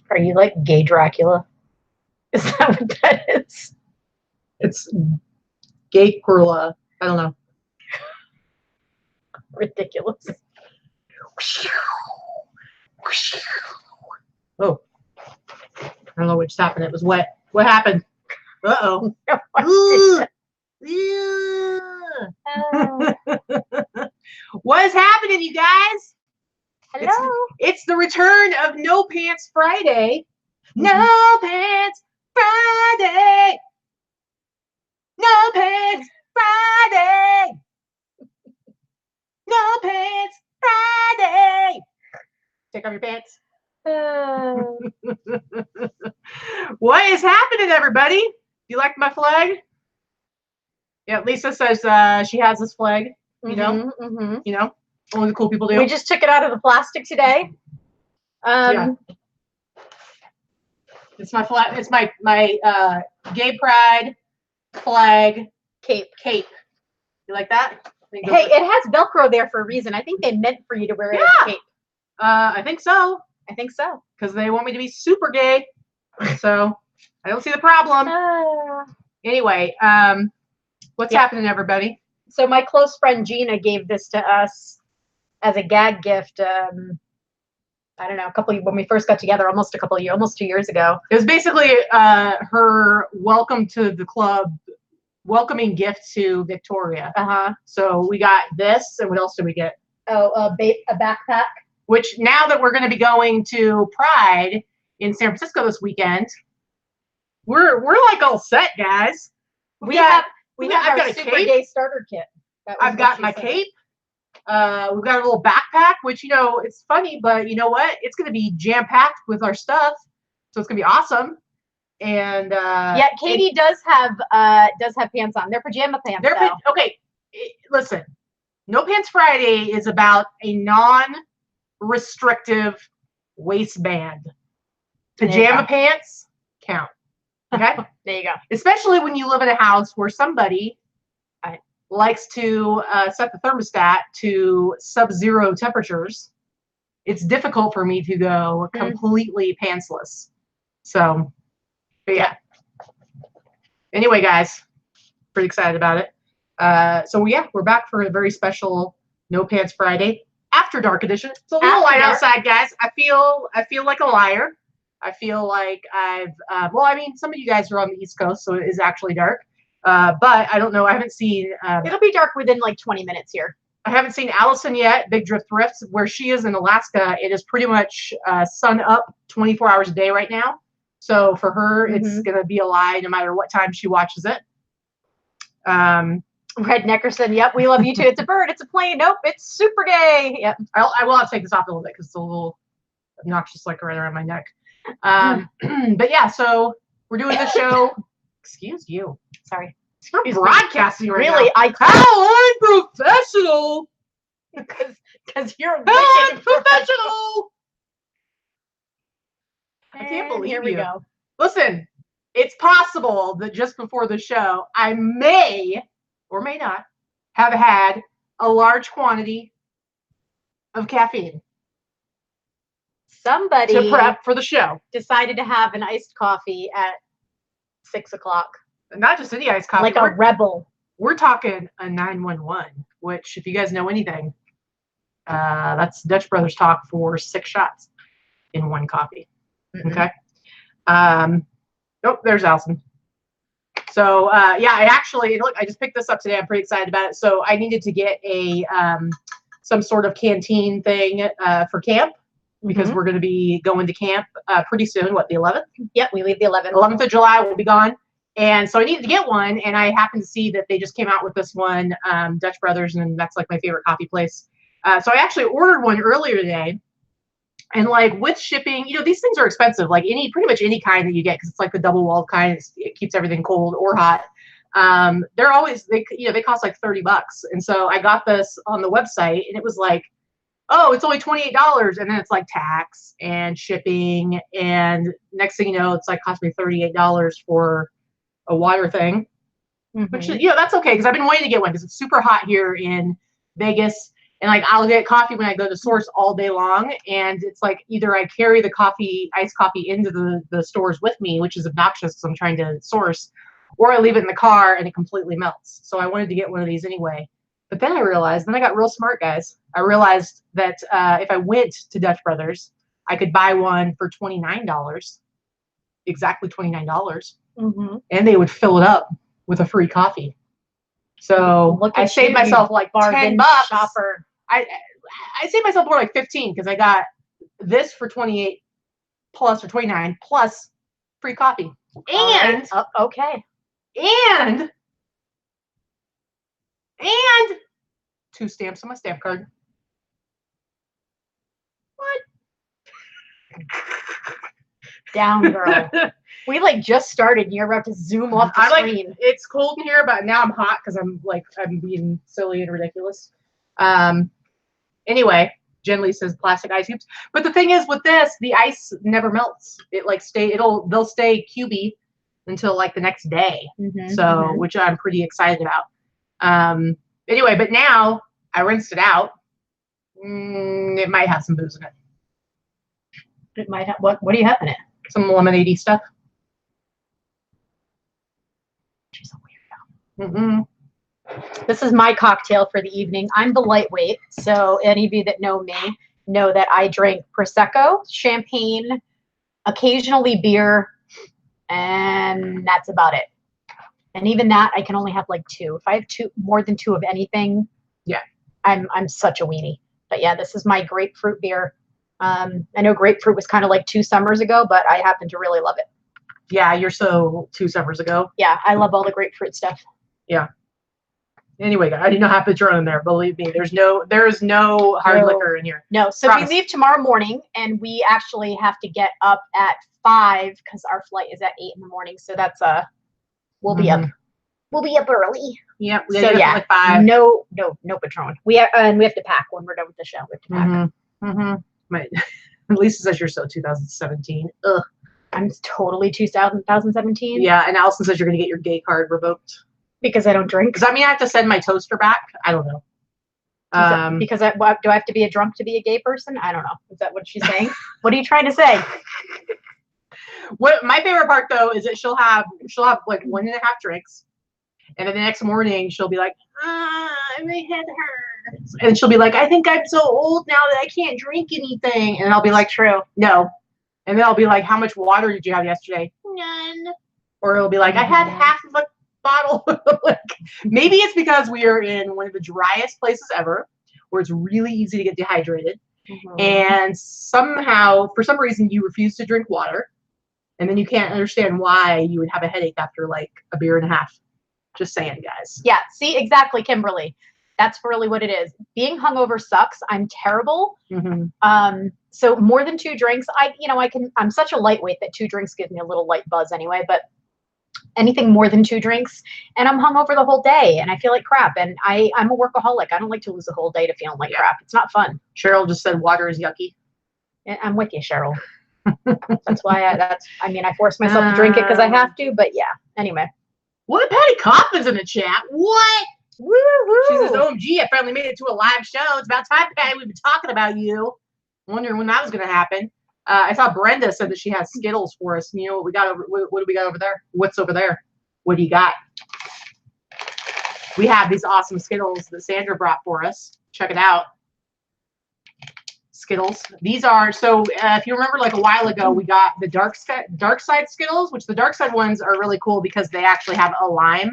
Are you like gay Dracula? Is that what that is? It's gay Cruella. I don't know. Ridiculous. Oh, I don't know what just happened. It was wet. What happened? Uh-oh. What is happening, you guys? Hello. It's the return of No Pants Friday. No Pants Friday. No Pants Friday. No Pants Friday. Take off your pants. What is happening, everybody? You like my flag? Yeah, Lisa says she has this flag. You know, you know, only the cool people do. We just took it out of the plastic today. Yeah. It's my flag. It's my gay pride flag cape. You like that? Hey, it has Velcro there for a reason. I think they meant for you to wear it as a cape. I think so. I think so. Because they want me to be super gay. So I don't see the problem. Anyway, what's happening, everybody? So my close friend Gina gave this to us as a gag gift. I don't know, when we first got together, almost 2 years ago. It was basically her welcome to the club, welcoming gift to Victoria. So we got this, and what else did we get? Oh, a backpack. Which now that we're going to be going to Pride in San Francisco this weekend, we're like all set, guys. I've got a super cape. gay starter kit. I've got my cape. We've got a little backpack, which, you know, it's funny, but you know what? It's going to be jam-packed with our stuff, so it's going to be awesome. And yeah, Katie does have pants on. They're pajama pants. Okay, listen. No Pants Friday is about a non-restrictive waistband. Pajama pants count. Okay? There you go. Especially when you live in a house where somebody likes to set the thermostat to sub-zero temperatures. It's difficult for me to go completely pantsless. So, but yeah. Anyway, guys, pretty excited about it. So yeah, we're back for a very special No Pants Friday After Dark edition. It's a little light outside, guys. I feel like a liar. I feel like I've well, I mean, some of you guys are on the East Coast, so it is actually dark. But I don't know. I haven't seen. It'll be dark within like 20 minutes here. I haven't seen Allison yet. Big Drift Thrifts, where she is in Alaska. It is pretty much sun up 24 hours a day right now. So for her, it's gonna be a lie no matter what time she watches it. Red Neckerson, yep, we love you too. It's a bird, it's a plane. Nope, it's super gay. Yep. I will have to take this off a little bit because it's a little obnoxious, like right around my neck. But yeah, so we're doing the show. Excuse you. Sorry. We're broadcasting right really, now. How unprofessional. Because you're unprofessional. I can't believe here we go. Listen, it's possible that just before the show, I may or may not have had a large quantity of caffeine. Somebody to prep for the show decided to have an iced coffee at 6 o'clock. Not just any iced coffee. Like a rebel. We're talking a 911, which, if you guys know anything, that's Dutch Brothers talk for 6 shots in one coffee. Okay. Nope, there's Allison. So yeah, I just picked this up today. I'm pretty excited about it. So I needed to get a some sort of canteen thing for camp because we're going to be going to camp pretty soon. What, the 11th? Yep, we leave the 11th. 11th of July, we'll be gone. And so I needed to get one, and I happened to see that they just came out with this one, Dutch Brothers, and that's like my favorite coffee place. So I actually ordered one earlier today. And like with shipping, you know, these things are expensive, like pretty much any kind that you get, because it's like the double walled kind. It keeps everything cold or hot. They're always, they cost like $30. And so I got this on the website, and it was like, oh, it's only $28. And then it's like tax and shipping. And next thing you know, it's like cost me $38 for a water thing, which, you know, that's okay. Cause I've been waiting to get one because it's super hot here in Vegas. And like I'll get coffee when I go to Source all day long, and it's like either I carry the iced coffee into the stores with me, which is obnoxious because I'm trying to source, or I leave it in the car and it completely melts. So I wanted to get one of these anyway. But then I realized, then I got real smart, guys. I realized that if I went to Dutch Brothers, I could buy one for $29, exactly $29, and they would fill it up with a free coffee. So I saved myself like $10. Shopper. I saved myself more like 15 because I got this for 28 plus or 29 plus free coffee. And okay. And 2 stamps on my stamp card. What? Down, girl. We like just started and you're about to zoom off the screen. Like, it's cold in here, but now I'm hot because I'm being silly and ridiculous. Anyway, Jen Lee says plastic ice cubes. But the thing is with this, the ice never melts. It like they'll stay cubey until like the next day. Which I'm pretty excited about. Anyway, but now I rinsed it out. It might have some booze in it. It might have what do you have in it? Some lemonade-y stuff. She's a weirdo. This is my cocktail for the evening. I'm the lightweight, so any of you that know me know that I drink Prosecco, champagne, occasionally beer, and that's about it. And even that, I can only have like 2. If I have more than 2 of anything, yeah, I'm such a weenie. But yeah, this is my grapefruit beer. I know grapefruit was kind of like 2 summers ago, but I happen to really love it. Yeah, you're so 2 summers ago. Yeah, I love all the grapefruit stuff. Yeah. Anyway, I did not have Patron in there. Believe me, there is no hard liquor in here. No. So we leave tomorrow morning, and we actually have to get up at 5 because our flight is at 8 in the morning. So that's we'll be up. We'll be up early. Yep. So yeah, like 5. No Patron. We have to pack when we're done with the show. We have to pack. Lisa says you're so 2017. Ugh. I'm totally 2017. Yeah, and Allison says you're gonna get your gay card revoked because I don't drink. Does that mean I have to send my toaster back? I don't know. Because do I have to be a drunk to be a gay person? I don't know. Is that what she's saying? What are you trying to say? What my favorite part though is that she'll have like 1.5 drinks, and then the next morning she'll be like, my head hurts, and she'll be like, I think I'm so old now that I can't drink anything, and I'll be like, true, no, and then I'll be like, how much water did you have yesterday? None. Or it'll be like, I had half of a bottle. Like, maybe it's because we are in one of the driest places ever, where it's really easy to get dehydrated, and somehow for some reason you refuse to drink water. And then you can't understand why you would have a headache after like a beer and a half. Just saying, guys. Yeah, see, exactly, Kimberly. That's really what it is. Being hungover sucks. I'm terrible. So more than 2 drinks, I'm such a lightweight that 2 drinks give me a little light buzz anyway, but anything more than 2 drinks and I'm hungover the whole day and I feel like crap. And I'm a workaholic. I don't like to lose a whole day to feeling like crap. It's not fun. Cheryl just said water is yucky. I'm with you, Cheryl. That's why I force myself to drink it because I have to, but yeah. Anyway. What? Patty Coffin's in the chat. What? Woo-hoo. She says, OMG, I finally made it to a live show. It's about time, Patty. We've been talking about you. Wondering when that was going to happen. I saw Brenda said that she has Skittles for us. You know what we got over? What do we got over there? What's over there? What do you got? We have these awesome Skittles that Sandra brought for us. Check it out. Skittles. These are, so if you remember like a while ago, we got the dark side Skittles, which the dark side ones are really cool because they actually have a lime.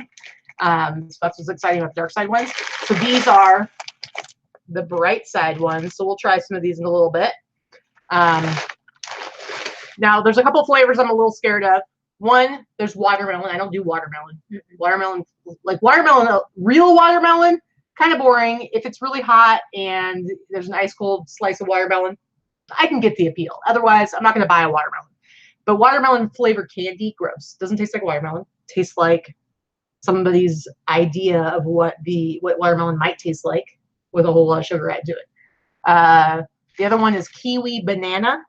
So that's what's exciting about the dark side ones. So these are the bright side ones. So we'll try some of these in a little bit. Now there's a couple flavors I'm a little scared of. One, there's watermelon. I don't do watermelon. Watermelon, real watermelon, kind of boring. If it's really hot and there's an ice cold slice of watermelon, I can get the appeal. Otherwise, I'm not going to buy a watermelon. But watermelon flavored candy, gross. Doesn't taste like watermelon. Tastes like somebody's idea of what watermelon might taste like with a whole lot of sugar added to it. The other one is kiwi banana.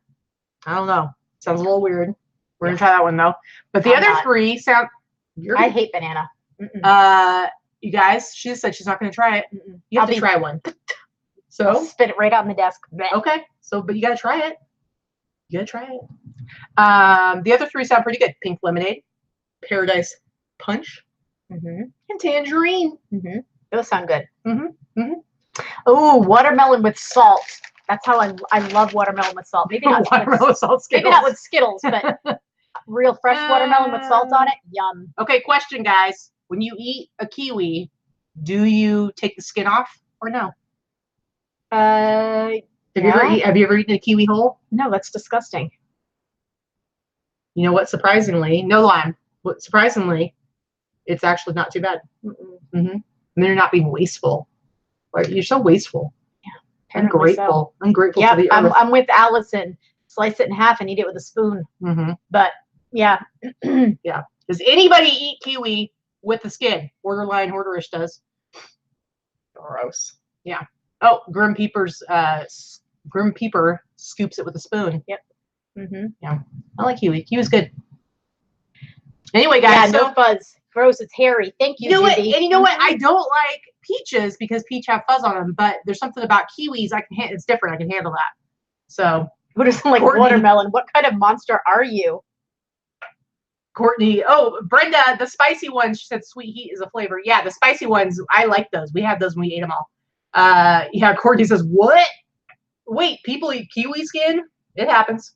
I don't know. Sounds a little weird. We're going to try that one, though. But the other three sound... I hate banana. You guys, she said she's not going to try it. You have to try one. So I'll spit it right on the desk. okay. So, but you gotta try it. You gotta try it. The other three sound pretty good. Pink lemonade, paradise punch, and tangerine. Those sound good. Mm-hmm. Oh, watermelon with salt. That's how I love watermelon with salt. Maybe not watermelon with salt. Maybe not with Skittles, but real fresh watermelon with salt on it. Yum. Okay, question, guys. When you eat a kiwi, do you take the skin off or no? Have you ever eaten a kiwi whole? No, that's disgusting. You know what? Surprisingly, no lime. But surprisingly, it's actually not too bad. And they're not being wasteful. Right? You're so wasteful. Yeah. Ungrateful. So. Ungrateful to the earth. I'm with Allison. Slice it in half and eat it with a spoon. But yeah. Yeah. Does anybody eat kiwi with the skin? Borderline hoarderish does. Gross. Yeah. Oh, Grim Peeper scoops it with a spoon. Yep. Yeah. I like kiwi. Kiwi's good. Anyway, guys. Yeah, no fuzz. Gross. It's hairy. Thank you, You know what? Judy. And you know what? I don't like peaches because peach have fuzz on them, but there's something about kiwis it's different. I can handle that. So who doesn't like watermelon? What kind of monster are you? Courtney. Oh, Brenda, the spicy ones. She said sweet heat is a flavor. Yeah, the spicy ones. I like those. We had those when we ate them all. Yeah, Courtney says, what? Wait, people eat kiwi skin? It happens.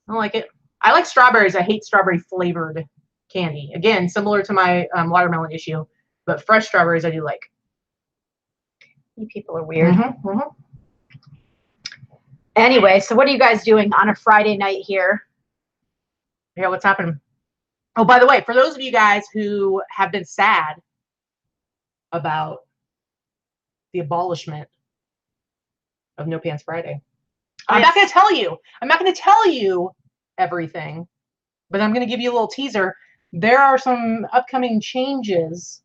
I don't like it. I like strawberries. I hate strawberry flavored candy. Again, similar to my watermelon issue, but fresh strawberries I do like. You people are weird. Anyway, so what are you guys doing on a Friday night here? Yeah, what's happening? Oh, by the way, for those of you guys who have been sad about the abolishment of No Pants Friday, I'm not going to tell you. I'm not going to tell you everything, but I'm going to give you a little teaser. There are some upcoming changes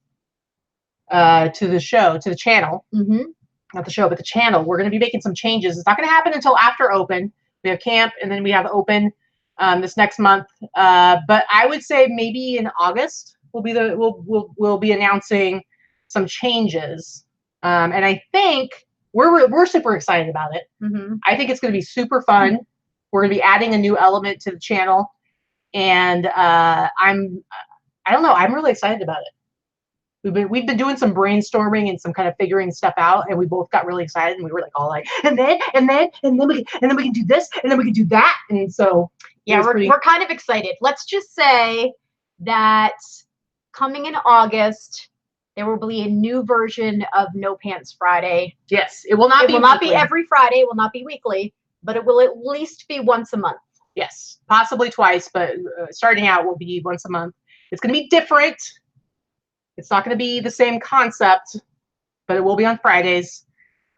to the show, to the channel. Not the show, but the channel. We're going to be making some changes. It's not going to happen until after open. We have camp, and then we have open this next month. But I would say maybe in August we'll be announcing some changes. And I think we're super excited about it. I think it's going to be super fun. We're going to be adding a new element to the channel, and I don't know. I'm really excited about it. We've been doing some brainstorming and some kind of figuring stuff out, and we both got really excited, and we were like all like, and then we can do this, and then we can do that, and so yeah, we're kind of excited. Let's just say that coming in August, there will be a new version of No Pants Friday. Yes, it will not be every Friday. It will not be weekly, but it will at least be once a month. Yes, possibly twice, but starting out will be once a month. It's going to be different. It's not going to be the same concept, but it will be on Fridays.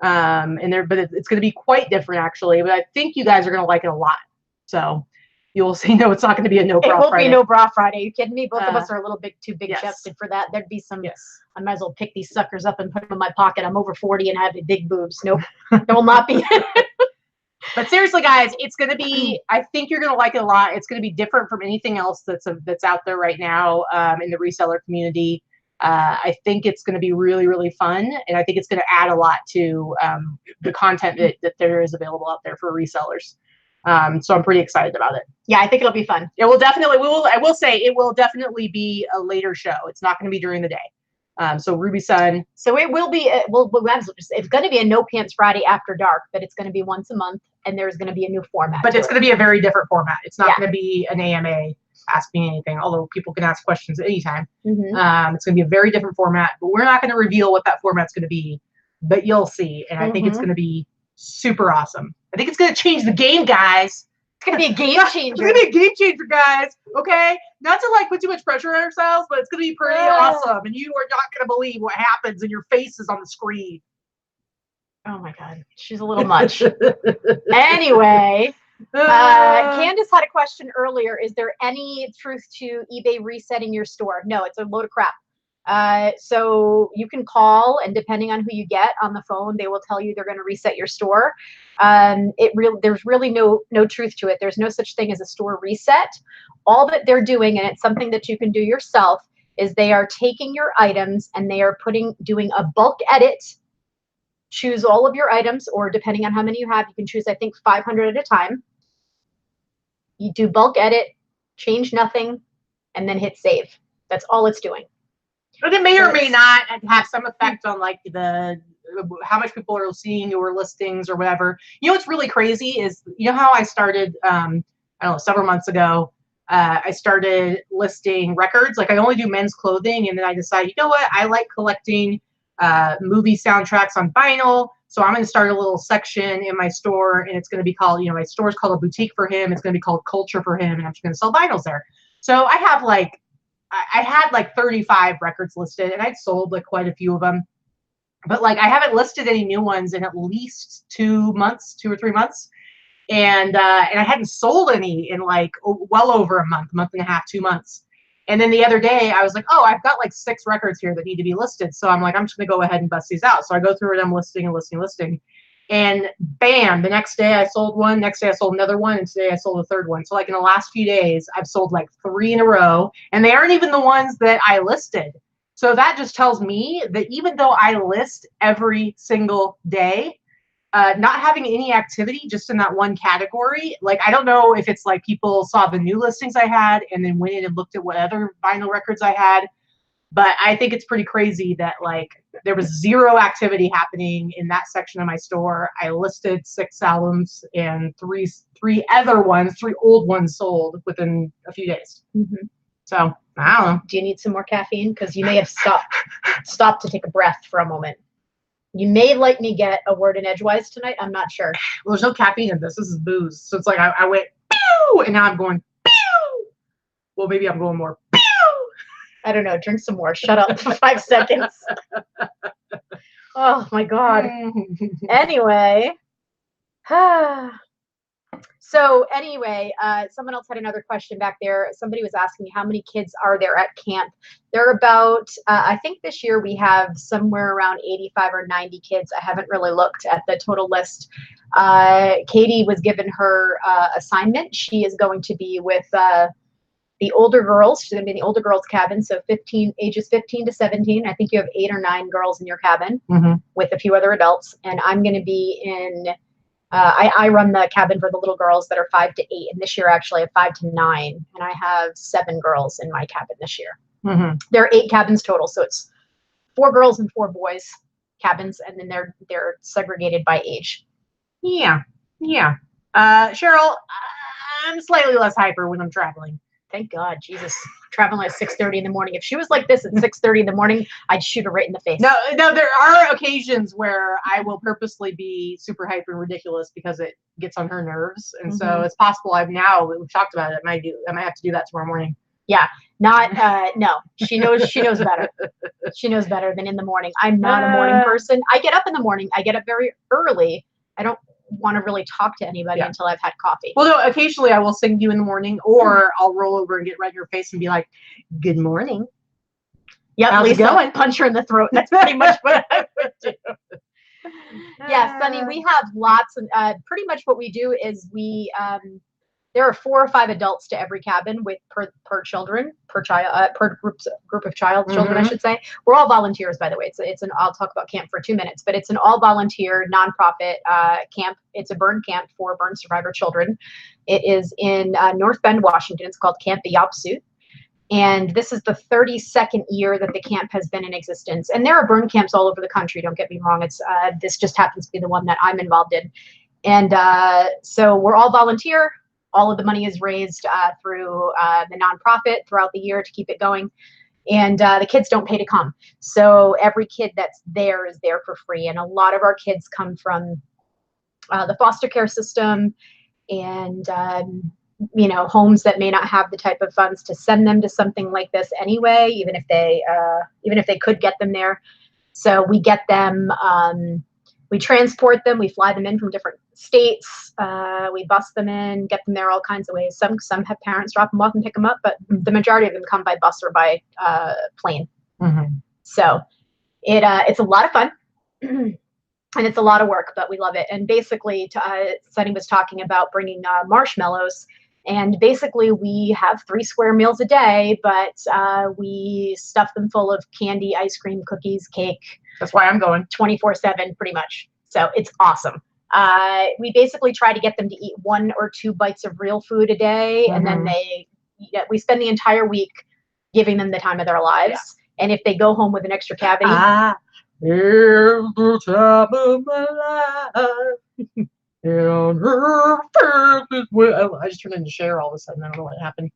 But it's going to be quite different, actually. But I think you guys are going to like it a lot. So you will see. No, it's not going to be a no bra Friday. It won't be no bra Friday. Are you kidding me? Both of us are a little bit too big chested for that. There'd be some. Yes. I might as well pick these suckers up and put them in my pocket. I'm over 40 and I have big boobs. Nope, there will not be. But seriously, guys, it's going to be. I think you're going to like it a lot. It's going to be different from anything else that's out there right now in the reseller community. I think it's going to be really, really fun, and I think it's going to add a lot to the content that there is available out there for resellers. So I'm pretty excited about it. Yeah, I think it'll be fun. It will definitely. I will say it will definitely be a later show. It's not going to be during the day. So Ruby Sun. So it will be. It's going to be a No Pants Friday after dark, but it's going to be once a month, and there's going to be a new format. But it's going to be a very different format. It's not going to be an AMA. Ask me anything, although people can ask questions at any time. It's going to be a very different format, but we're not going to reveal what that format's going to be, but you'll see. And I think it's going to be super awesome. I think it's going to change the game, guys. It's going to be a game changer. It's going to be a game changer, guys. Okay? Not to like put too much pressure on ourselves, but it's going to be pretty awesome. And you are not going to believe what happens and your face is on the screen. Oh my God. She's a little much. Anyway. Candace had a question earlier. Is there any truth to eBay resetting your store? No, it's a load of crap. So you can call, and depending on who you get on the phone, they will tell you they're going to reset your store. There's really no truth to it. There's no such thing as a store reset. All that they're doing, and it's something that you can do yourself, is they are taking your items and they are doing a bulk edit choose all of your items, or depending on how many you have, you can choose, I think, 500 at a time. You do bulk edit, change nothing, and then hit save. That's all it's doing. But it may or may not have some effect on like how much people are seeing your listings or whatever. You know what's really crazy is, you know how I started, I don't know, several months ago, I started listing records. Like I only do men's clothing, and then I decided, you know what, I like collecting movie soundtracks on vinyl. So I'm going to start a little section in my store, and it's going to be called, my store's called A Boutique for Him. It's going to be called Culture for Him, and I'm just going to sell vinyls there. So I have I had like 35 records listed, and I'd sold like quite a few of them. But like I haven't listed any new ones in at least 2 or 3 months. And I hadn't sold any in like well over a month and a half, 2 months. And then the other day I was like, oh, I've got like 6 records here that need to be listed. So I'm like, I'm just gonna go ahead and bust these out. So I go through them listing. And bam, the next day I sold one, next day I sold another one, and today I sold a third one. So like in the last few days, I've sold like 3 in a row, and they aren't even the ones that I listed. So that just tells me that even though I list every single day, not having any activity just in that one category, like I don't know if it's like people saw the new listings I had and then went in and looked at what other vinyl records I had, but I think it's pretty crazy that like there was 0 activity happening in that section of my store. I listed 6 albums, and three old ones sold within a few days. Mm-hmm. So I don't know. Do you need some more caffeine? Because you may have stopped to take a breath for a moment. You may let me get a word in edgewise tonight. I'm not sure. Well, there's no caffeine in this. This is booze. So it's like I went pew, and now I'm going pew. Well, maybe I'm going more pew. I don't know. Drink some more. Shut up for 5 seconds. Oh my God. Anyway. So anyway, someone else had another question back there. Somebody was asking me, how many kids are there at camp? There are about, I think this year we have somewhere around 85 or 90 kids. I haven't really looked at the total list. Katy was given her assignment. She is going to be with the older girls. She's going to be in the older girls cabin. So ages 15 to 17. I think you have 8 or 9 girls in your cabin with a few other adults. And I'm going to be in, I run the cabin for the little girls that are 5 to 8. And this year, actually, I have 5 to 9. And I have 7 girls in my cabin this year. There are 8 cabins total. So it's 4 girls and 4 boys cabins. And then they're segregated by age. Yeah. Cheryl, I'm slightly less hyper when I'm traveling. Thank God, Jesus. Traveling at 6:30 in the morning. If she was like this at 6:30 in the morning, I'd shoot her right in the face. No, there are occasions where I will purposely be super hyper and ridiculous because it gets on her nerves. And so it's possible we've talked about it. I might have to do that tomorrow morning. Yeah. No. She knows better. She knows better than in the morning. I'm not a morning person. I get up in the morning. I get up very early. I don't want to really talk to anybody until I've had coffee. Well, no, occasionally I will sing to you in the morning, or I'll roll over and get right in your face and be like, good morning. Yeah, at least I'll punch her in the throat. That's pretty much what I would do. Yeah, Sunny, we have lots of, pretty much what we do is there are 4 or 5 adults to every cabin with per group of children, I should say. We're all volunteers, by the way. I'll talk about camp for 2 minutes, but it's an all volunteer nonprofit camp. It's a burn camp for burn survivor children. It is in North Bend, Washington. It's called Camp Biopsuit. And this is the 32nd year that the camp has been in existence. And there are burn camps all over the country. Don't get me wrong. This just happens to be the one that I'm involved in. And so we're all volunteer. All of the money is raised through the nonprofit throughout the year to keep it going. And the kids don't pay to come. So every kid that's there is there for free. And a lot of our kids come from the foster care system and, homes that may not have the type of funds to send them to something like this anyway, even if they could get them there. So we get them, we transport them, we fly them in from different states, we bus them in, get them there all kinds of ways. Some have parents drop them off and pick them up, but the majority of them come by bus or by plane. So it's a lot of fun and it's a lot of work, but we love it. And basically, Sunny was talking about bringing marshmallows. And basically, we have 3 square meals a day, but we stuff them full of candy, ice cream, cookies, cake, That's why I'm going 24/7 pretty much. So it's awesome. We basically try to get them to eat 1 or 2 bites of real food a day, and then we spend the entire week giving them the time of their lives. Yeah. And if they go home with an extra cavity, here's the time of my life. I just turned into Cher all of a sudden. I don't know what happened.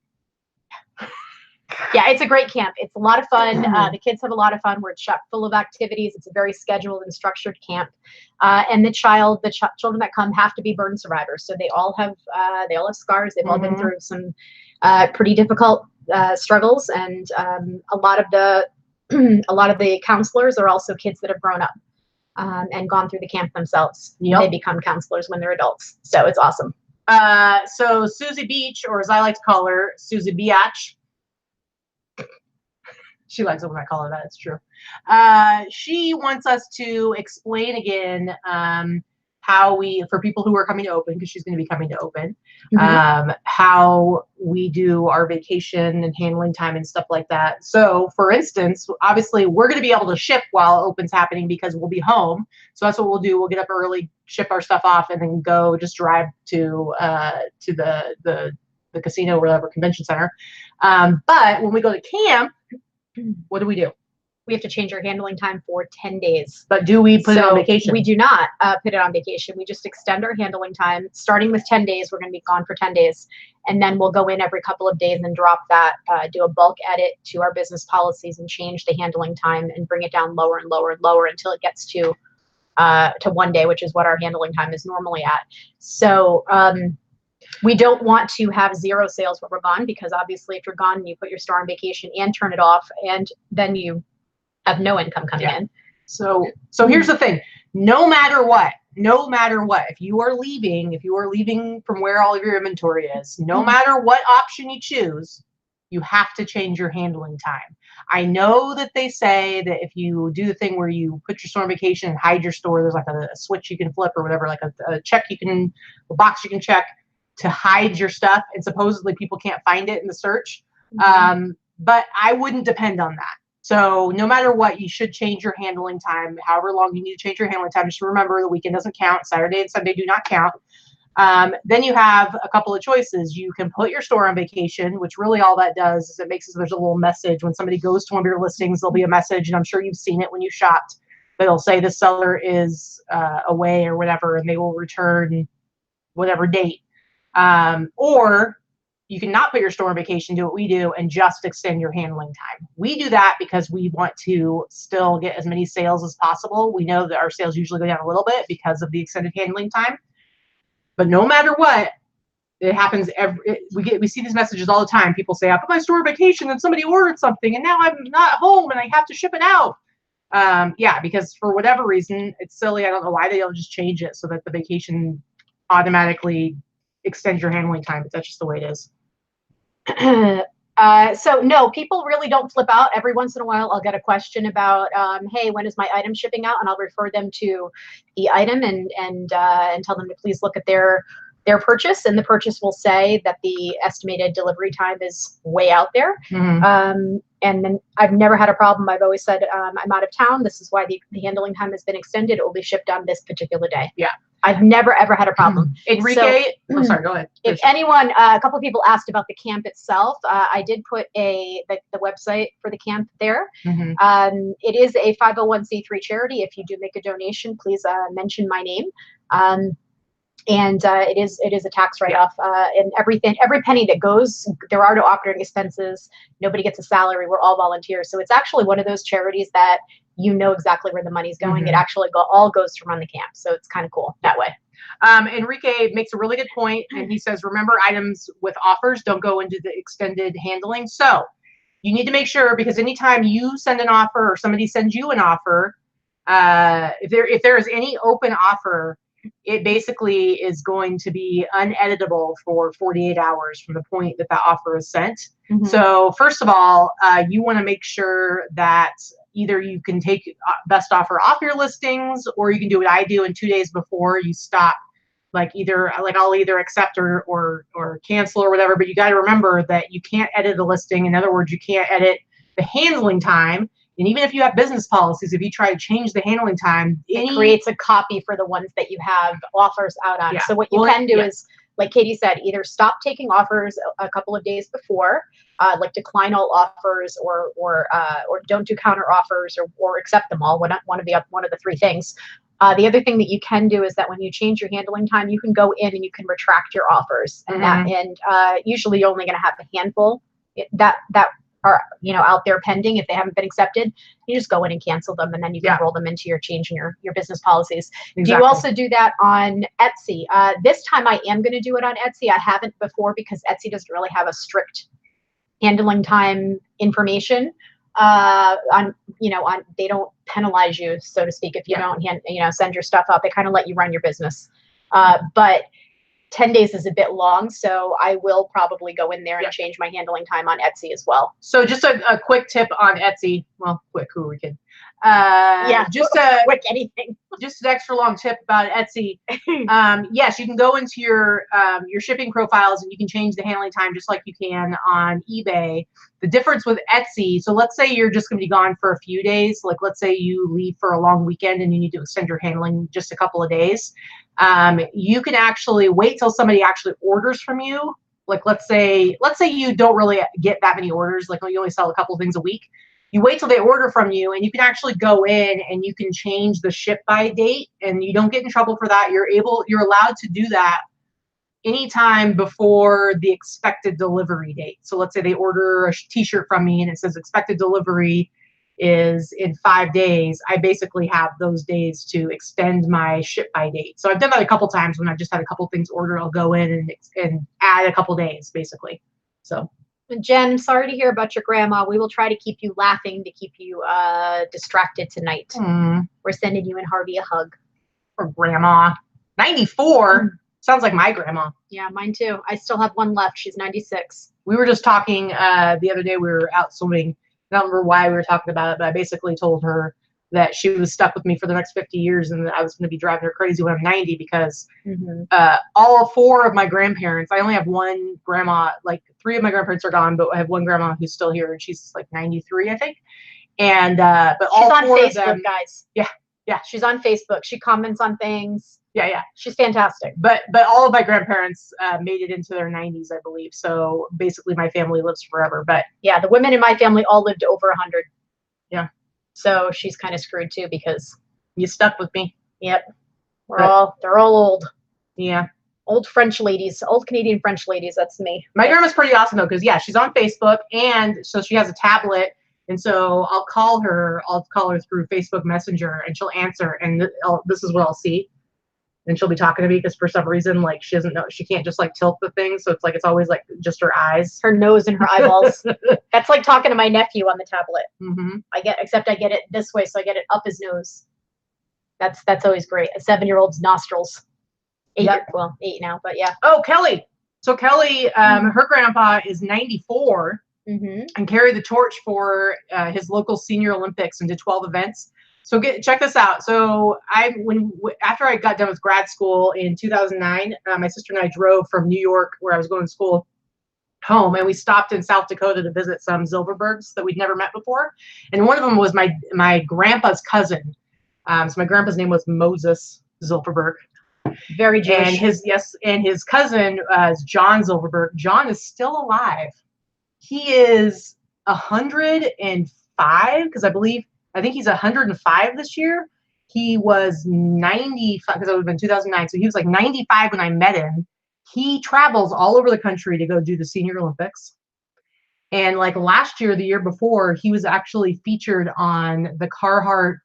Yeah, it's a great camp. It's a lot of fun. The kids have a lot of fun. We're chock full of activities. It's a very scheduled and structured camp. And the children that come have to be burn survivors. So they all have scars. They've all been through some pretty difficult struggles. And a lot of the counselors are also kids that have grown up and gone through the camp themselves. Yep. They become counselors when they're adults. So it's awesome. So Susie Beach, or as I like to call her, Susie Biatch. She likes it when I call her that. It's true. She wants us to explain again how for people who are coming to open, because she's going to be coming to open, how we do our vacation and handling time and stuff like that. So, for instance, obviously, we're going to be able to ship while open's happening because we'll be home. So that's what we'll do. We'll get up early, ship our stuff off, and then just drive to the casino or whatever, convention center. But when we go to camp, what do? We have to change our handling time for 10 days. But do we put it on vacation? We do not put it on vacation. We just extend our handling time. Starting with 10 days, we're going to be gone for 10 days. And then we'll go in every couple of days and drop that, do a bulk edit to our business policies and change the handling time and bring it down lower and lower and lower until it gets to 1 day, which is what our handling time is normally at. So we don't want to have 0 sales when we're gone, because obviously if you're gone and you put your store on vacation and turn it off, and then you have no income coming in. So here's the thing. No matter what, if you are leaving from where all of your inventory is, no matter what option you choose, you have to change your handling time. I know that they say that if you do the thing where you put your store on vacation and hide your store, there's like a switch you can flip or whatever, like a box you can check to hide your stuff, and supposedly people can't find it in the search. But I wouldn't depend on that. So no matter what, you should change your handling time. However long you need to change your handling time. Just remember, the weekend doesn't count. Saturday and Sunday do not count. Then you have a couple of choices. You can put your store on vacation, which really all that does is it makes it so there's a little message. When somebody goes to one of your listings, there'll be a message, and I'm sure you've seen it when you shopped. But it'll say the seller is away or whatever, and they will return whatever date. Or you can not put your store on vacation, do what we do, and just extend your handling time. We do that because we want to still get as many sales as possible. We know that our sales usually go down a little bit because of the extended handling time. But no matter what, it happens we see these messages all the time. People say, I put my store on vacation and somebody ordered something and now I'm not home and I have to ship it out. Yeah, because for whatever reason, it's silly. I don't know why they don't just change it so that the vacation automatically extends your handling time, but that's just the way it is. So no, people really don't flip out. Every once in a while, I'll get a question about, hey, when is my item shipping out? And I'll refer them to the item and tell them to please look at their purchase. And the purchase will say that the estimated delivery time is way out there. And then I've never had a problem. I've always said, I'm out of town. This is why the handling time has been extended. It will be shipped on this particular day. Yeah. I've never, ever had a problem. Enrique, I'm sorry, go ahead. If anyone, a couple of people asked about the camp itself. I did put the website for the camp there. It is a 501c3 charity. If you do make a donation, please mention my name. And it is a tax write-off, and everything, every penny that goes, there are no operating expenses. Nobody gets a salary. We're all volunteers. So it's actually one of those charities that you know exactly where the money's going. It actually all goes to run the camp. So it's kind of cool that way. Enrique makes a really good point, and he says, remember, items with offers don't go into the extended handling. So you need to make sure, because anytime you send an offer or somebody sends you an offer, if there is any open offer, it basically is going to be uneditable for 48 hours from the point that offer is sent. So first of all, you want to make sure that either you can take best offer off your listings, or you can do what I do, and 2 days before you stop, I'll either accept or cancel or whatever. But you got to remember that you can't edit a listing. In other words, you can't edit the handling time. And even if you have business policies, if you try to change the handling time, it creates a copy for the ones that you have offers out on. Yeah. So what you can do is, like Katie said, either stop taking offers a couple of days before, like decline all offers, or don't do counter offers, or accept them all. One of the three things. The other thing that you can do is that when you change your handling time, you can go in and you can retract your offers, and usually you're only going to have a handful that are out there pending. If they haven't been accepted, you just go in and cancel them, and then you can roll them into your change in your business policies. Exactly. Do you also do that on Etsy? This time I am going to do it on Etsy. I haven't before because Etsy doesn't really have a strict handling time information. They don't penalize you, so to speak, if you don't send your stuff out. They kind of let you run your business. But 10 days is a bit long, so I will probably go in there and change my handling time on Etsy as well. So just a quick tip on Etsy. Well, quick, who are we kidding? Just a quick anything. Just an extra long tip about Etsy. Yes, you can go into your shipping profiles and you can change the handling time just like you can on eBay. The difference with Etsy, so let's say you're just going to be gone for a few days. Like let's say you leave for a long weekend and you need to extend your handling just a couple of days. You can actually wait till somebody actually orders from you. Like let's say you don't really get that many orders, like you only sell a couple things a week. You wait till they order from you, and you can actually go in and you can change the ship by date, and you don't get in trouble for that. You're allowed to do that anytime before the expected delivery date. So let's say they order a t-shirt from me and it says expected delivery is in 5 days. I basically have those days to extend my ship by date. So I've done that a couple times when I've just had a couple things ordered. I'll go in and add a couple days basically. So. Jen, sorry to hear about your grandma. We will try to keep you laughing, to keep you distracted tonight. We're sending you and Harvey a hug. For grandma. 94? Sounds like my grandma. Yeah, mine too. I still have one left. She's 96. We were just talking the other day. We were out swimming. I don't remember why we were talking about it, but I basically told her that she was stuck with me for the next 50 years and that I was going to be driving her crazy when I'm 90 because all 4 of my grandparents, I only have one grandma, like 3 of my grandparents are gone, but I have one grandma who's still here and she's like 93, I think. And, but she's all on 4 Facebook, of them, guys. Yeah. She's on Facebook. She comments on things. Yeah. She's fantastic. But all of my grandparents made it into their 90s, I believe. So basically my family lives forever. But yeah, the women in my family all lived over 100. Yeah. So she's kind of screwed too because you stuck with me. Yep. They're all old. Yeah. Old French ladies, old Canadian French ladies. That's me. My grandma's pretty awesome though, because she's on Facebook and so she has a tablet. And so I'll call her through Facebook Messenger and she'll answer. And this is what I'll see. And she'll be talking to me because for some reason, like she doesn't know, she can't just like tilt the thing. So it's like, it's always like just her eyes. Her nose and her eyeballs. That's like talking to my nephew on the tablet. Except I get it this way. So I get it up his nose. That's always great. A 7-year-old's nostrils. 8 now, but yeah. Oh, Kelly. So Kelly, her grandpa is 94 and carried the torch for his local senior Olympics and did 12 events. So check this out. So after I got done with grad school in 2009, my sister and I drove from New York, where I was going to school, home, and we stopped in South Dakota to visit some Zilverbergs that we'd never met before. And one of them was my grandpa's cousin. So my grandpa's name was Moses Zilverberg. Very Jewish. And his cousin is John Zilverberg. John is still alive. He is 105 because I think he's 105 this year. He was 95 because it would have been 2009. So he was like 95 when I met him. He travels all over the country to go do the Senior Olympics. And like last year, the year before, he was actually featured on the Carhartt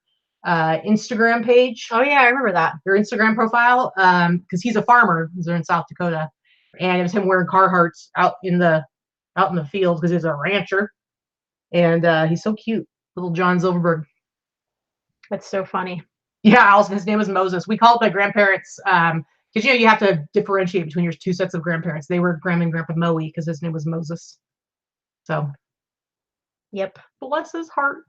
Instagram page. Oh yeah, I remember that. Their Instagram profile. Because he's a farmer. They're in South Dakota. And it was him wearing Carhartts out in the field because he's a rancher. And he's so cute. Little John Zilverberg. That's so funny. Yeah, his name was Moses. We called my grandparents because you have to differentiate between your 2 sets of grandparents. They were Grandma and Grandpa Moe because his name was Moses. So, yep. Bless his heart.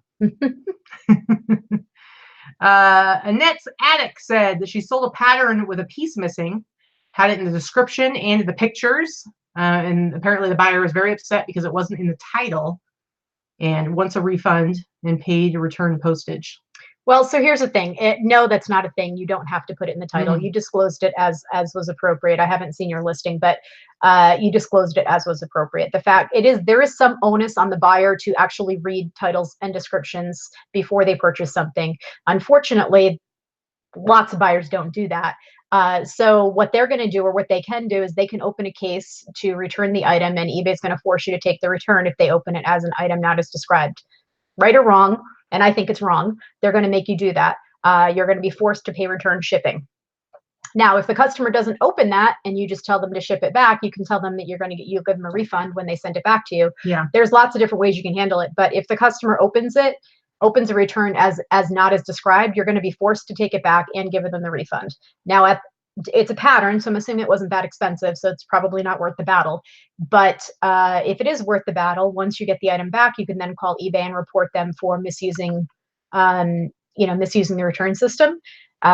Annette's Attic said that she sold a pattern with a piece missing, had it in the description and the pictures, and apparently the buyer was very upset because it wasn't in the title. and wants a refund and paid return postage. Well, so here's the thing. No, that's not a thing. You don't have to put it in the title. You disclosed it as was appropriate. I haven't seen your listing, but you disclosed it as was appropriate. The fact there is some onus on the buyer to actually read titles and descriptions before they purchase something. Unfortunately, lots of buyers don't do that. So what they're going to do, or what they can do, is they can open a case to return the item, and eBay is going to force you to take the return if they open it as an item not as described. Right or wrong, and I think it's wrong, they're going to make you do that. You're going to be forced to pay return shipping. Now, if the customer doesn't open that and you just tell them to ship it back, you can tell them that you're going to give them a refund when they send it back to you. Yeah. There's lots of different ways you can handle it. But if the customer opens a return as not as described, you're going to be forced to take it back and give them the refund. Now, it's a pattern, so I'm assuming it wasn't that expensive, so it's probably not worth the battle. But if it is worth the battle, once you get the item back, you can then call eBay and report them for misusing the return system.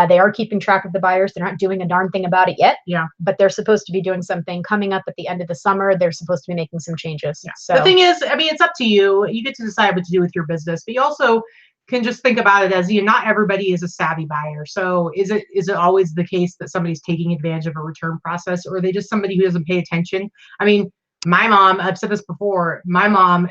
They are keeping track of the buyers. They're not doing a darn thing about it yet. Yeah. But they're supposed to be doing something coming up at the end of the summer. They're supposed to be making some changes. Yeah. So the thing is, I mean, it's up to you. You get to decide what to do with your business, but you also can just think about it as, not everybody is a savvy buyer. So is it always the case that somebody's taking advantage of a return process, or are they just somebody who doesn't pay attention? I mean, my mom, I've said this before, my mom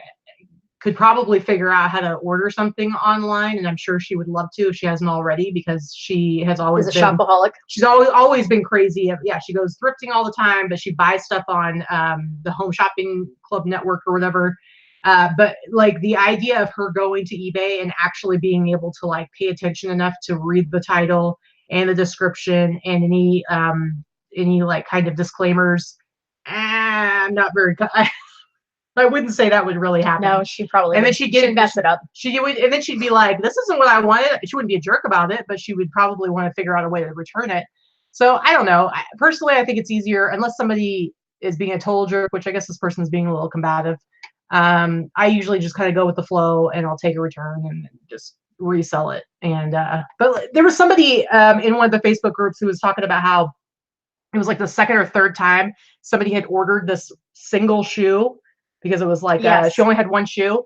could probably figure out how to order something online, and I'm sure she would love to if she hasn't already, because she has always been a shopaholic. She's always been crazy. Yeah, she goes thrifting all the time, but she buys stuff on the Home Shopping Club network or whatever. But like the idea of her going to eBay and actually being able to like pay attention enough to read the title and the description and any like kind of disclaimers, I'm not very. I wouldn't say that would really happen. No, she probably. And then she'd mess it up. And then she'd be like, "This isn't what I wanted." She wouldn't be a jerk about it, but she would probably want to figure out a way to return it. So I don't know. Personally, I think it's easier, unless somebody is being a total jerk, which I guess this person's being a little combative. I usually just kind of go with the flow, and I'll take a return and just resell it. And but there was somebody in one of the Facebook groups who was talking about how it was like the second or third time somebody had ordered this single shoe, because it was like she only had one shoe,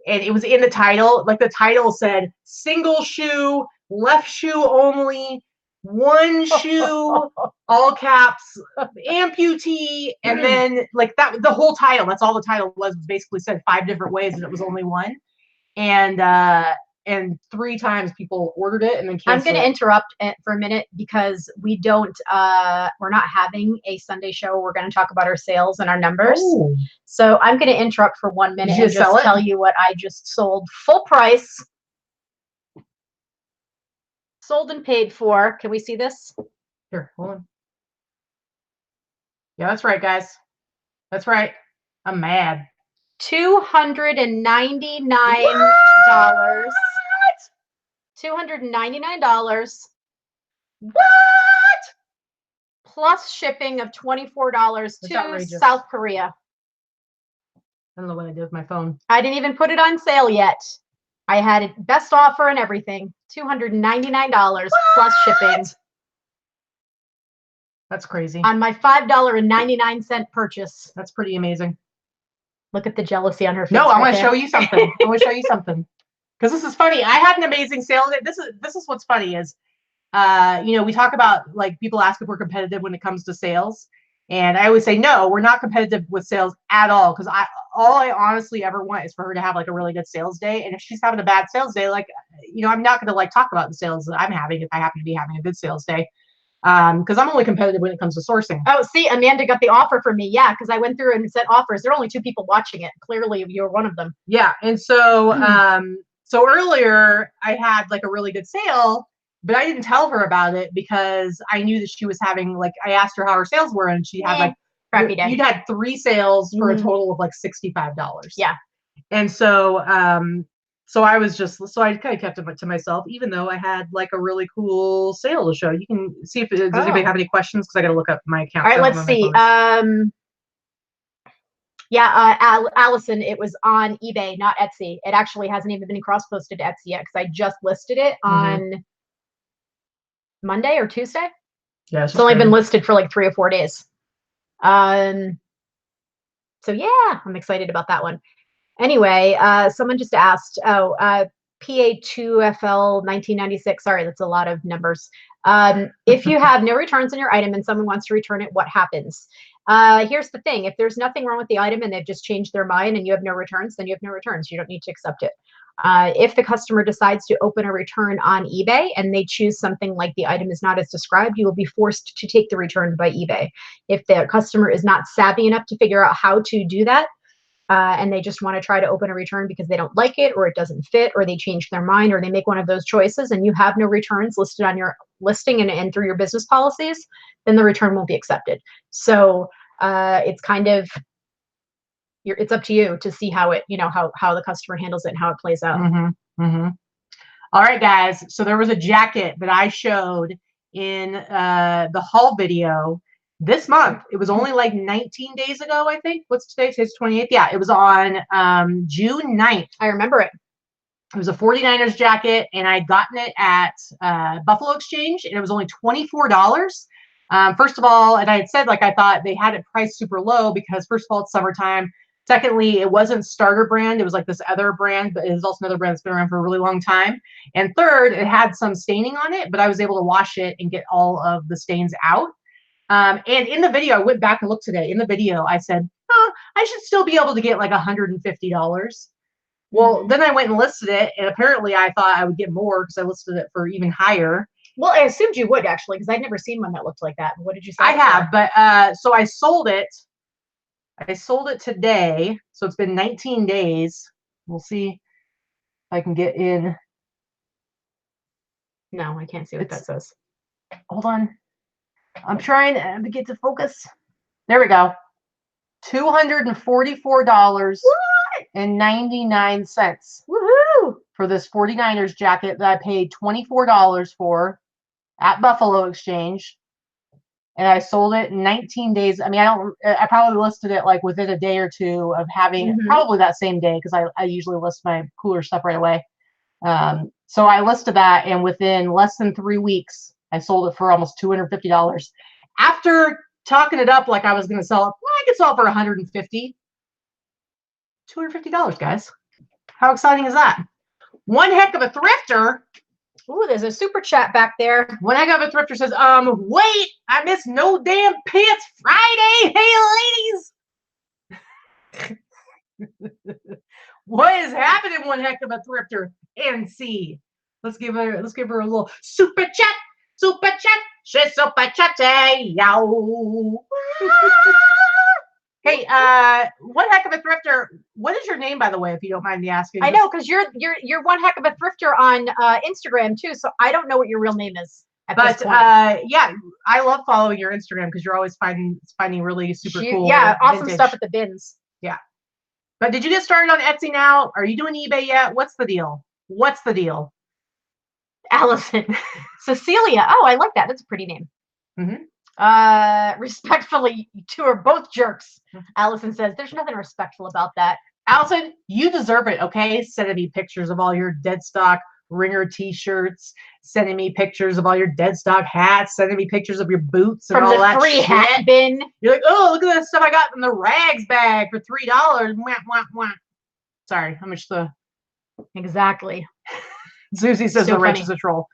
and it was in the title. Like the title said, "Single shoe, left shoe only, one shoe, all caps, amputee," and then like that, the whole title. That's all the title was basically said 5 different ways, and it was only one. And 3 times people ordered it and then canceled. I'm going to interrupt for a minute, because we're not having a Sunday show. We're going to talk about our sales and our numbers. Oh. So I'm going to interrupt for 1 minute and just tell you what I just sold full price. Sold and paid for. Can we see this? Here, hold on. Yeah, that's right, guys. That's right. I'm mad. $299. $299. What? Plus shipping of $24 to outrageous. South Korea. I don't know what I did with my phone. I didn't even put it on sale yet. I had it best offer and everything. $299 plus shipping. That's crazy. On my $5.99 purchase. That's pretty amazing. Look at the jealousy on her face. No, I want to show you something. I want to show you something. Because this is funny. I had an amazing sale. This is what's funny is, we talk about, like, people ask if we're competitive when it comes to sales. And I always say, no, we're not competitive with sales at all. Because all I honestly ever want is for her to have like a really good sales day. And if she's having a bad sales day, like, I'm not going to like talk about the sales that I'm having if I happen to be having a good sales day. Because I'm only competitive when it comes to sourcing. Oh, see, Amanda got the offer for me. Yeah, because I went through and sent offers. There are only 2 people watching it. Clearly, you're one of them. Yeah, and so so earlier I had like a really good sale, but I didn't tell her about it because I knew that she was having, like, I asked her how her sales were, and she had like crappy day. You'd had 3 sales for a total of like $65. Yeah, and so so I kind of kept it to myself, even though I had like a really cool sale to show. You can see if does anybody have any questions, because I got to look up my account. All right, let's see. Allison, it was on eBay, not Etsy. It actually hasn't even been cross-posted to Etsy yet, because I just listed it on Monday or Tuesday. Yeah, it's only been listed for like 3 or 4 days. So yeah, I'm excited about that one. Anyway, someone just asked, PA2FL 1996. Sorry, that's a lot of numbers. If you have no returns on your item and someone wants to return it, what happens? Here's the thing. If there's nothing wrong with the item and they've just changed their mind and you have no returns, then you have no returns. You don't need to accept it. If the customer decides to open a return on eBay and they choose something like the item is not as described, you will be forced to take the return by eBay. If the customer is not savvy enough to figure out how to do that, and they just want to try to open a return because they don't like it or it doesn't fit or they change their mind or they make one of those choices and you have no returns listed on your listing and through your business policies, then the return won't be accepted. So it's kind of, it's up to you to see how it, how the customer handles it and how it plays out. All right, guys. So there was a jacket that I showed in the haul video this month. It was only like 19 days ago, I think. What's today? Today's 28th. Yeah, it was on June 9th. I remember it. It was a 49ers jacket, and I'd gotten it at Buffalo Exchange, and it was only $24. First of all, and I had said, like, I thought they had it priced super low because, first of all, it's summertime. Secondly, it wasn't starter brand. It was like this other brand, but it was also another brand that's been around for a really long time. And third, it had some staining on it, but I was able to wash it and get all of the stains out. And in the video, I went back and looked today. In the video, I said, I should still be able to get like $150. Well, then I went and listed it, and apparently I thought I would get more because I listed it for even higher. Well, I assumed you would actually, because I'd never seen one that looked like that. What did you say? I have, but so I sold it. I sold it today, so it's been 19 days. We'll see if I can get in. No, I can't see what that says. Hold on. I'm trying to get to focus. There we go. $244.99. Woohoo! For this 49ers jacket that I paid $24 for at Buffalo Exchange. And I sold it in 19 days. I mean, I probably listed it like within a day or two of having, probably that same day, because I usually list my cooler stuff right away. So I listed that, and within less than 3 weeks, I sold it for almost $250. After talking it up like I was going to sell it, well, I could sell it for $150. $250, guys. How exciting is that? One heck of a thrifter. Ooh, there's a super chat back there. One heck of a thrifter says, wait, I missed no damn pants Friday. Hey, ladies. What is happening, one heck of a thrifter? NC. Let's give her a little super chat. Super chat. She's super chatty. Yow. Hey, one heck of a thrifter. What is your name, by the way, if you don't mind me asking? I know, because you're one heck of a thrifter on Instagram too. So I don't know what your real name is at this point. Yeah, I love following your Instagram because you're always finding really super cool. Yeah, awesome vintage stuff at the bins. Yeah. But did you get started on Etsy now? Are you doing eBay yet? What's the deal? What's the deal? Allison, Cecilia. Oh, I like that. That's a pretty name. Respectfully, you two are both jerks. Allison says, there's nothing respectful about that. Allison, you deserve it, okay? Sending me pictures of all your dead stock Ringer t-shirts, sending me pictures of all your dead stock hats, sending me pictures of your boots and from all the that free shit. hat bin. You're like, oh, look at that stuff I got in the rags bag for $3. Mwah, mwah, mwah. Sorry, how much the... Exactly. Susie says So the wrench funny. is a troll.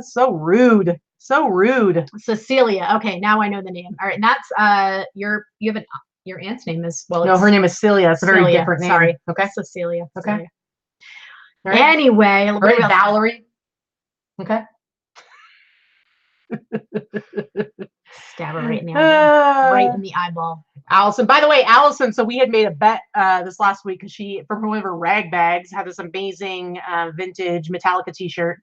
So rude. So rude. Cecilia. Okay, now I know the name. All right, and that's your aunt's name is No, her name is Celia. It's a very Celia, different name. sorry. Okay. Cecilia. Okay. Celia. All right. Anyway, All right, Valerie. Okay. Stab her right in the eyeball. Right in the eyeball. Allison. By the way, Allison, so we had made a bet this last week because she, from one of her rag bags, had this amazing vintage Metallica t-shirt.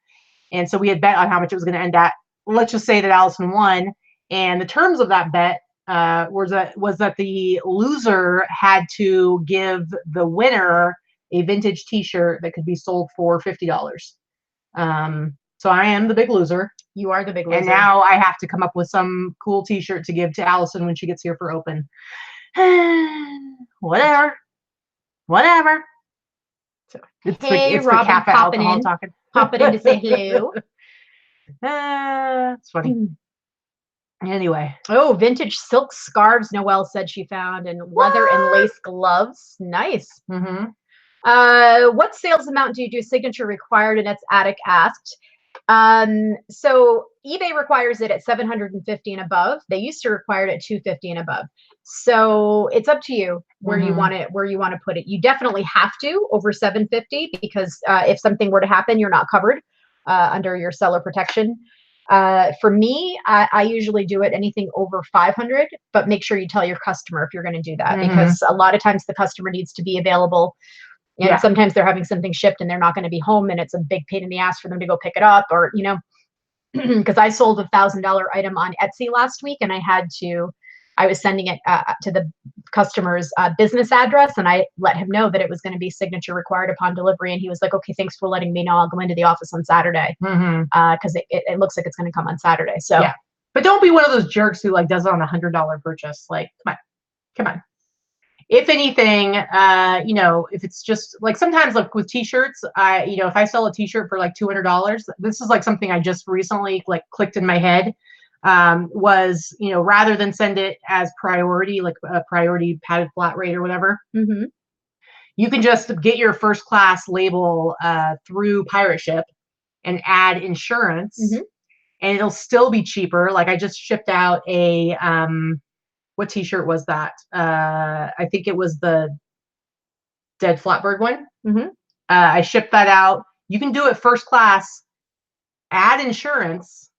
And so we had bet on how much it was going to end at. Let's just say that Allison won. And the terms of that bet was that the loser had to give the winner a vintage t-shirt that could be sold for $50. So I am the big loser. You are the big loser. And now I have to come up with some cool t-shirt to give to Allison when she gets here for open. Whatever. Hey, Robin, popping in. Popping in to say hello. It's funny. Anyway. Oh, vintage silk scarves, Noelle said she found, and leather and lace gloves. Nice. Mm-hmm. What sales amount do you do signature required? And that's Attic asked. So eBay requires it at 750 and above. They used to require it at 250 and above. So it's up to you where you want it, where you want to put it. You definitely have to over 750 because if something were to happen, you're not covered under your seller protection. For me, I usually do it anything over 500, but make sure you tell your customer if you're going to do that, because a lot of times the customer needs to be available. And sometimes they're having something shipped and they're not going to be home, and it's a big pain in the ass for them to go pick it up, or, you know, because I sold a $1,000 item on Etsy last week, and I was sending it to the customer's business address, and I let him know that it was going to be signature required upon delivery. And he was like, okay, thanks for letting me know. I'll go into the office on Saturday because it looks like it's going to come on Saturday. So, but don't be one of those jerks who like does it on $100 purchase. Like, come on. If anything, you know, if it's just like sometimes like with t-shirts, you know, if I sell a t-shirt for like $200, this is like something I just recently like clicked in my head, was, you know, rather than send it as priority, like a priority padded flat rate or whatever, you can just get your first class label through Pirate Ship and add insurance, and it'll still be cheaper. Like I just shipped out a, what t-shirt was that? I think it was the Dead Flatbird one. I shipped that out. You can do it first class, add insurance,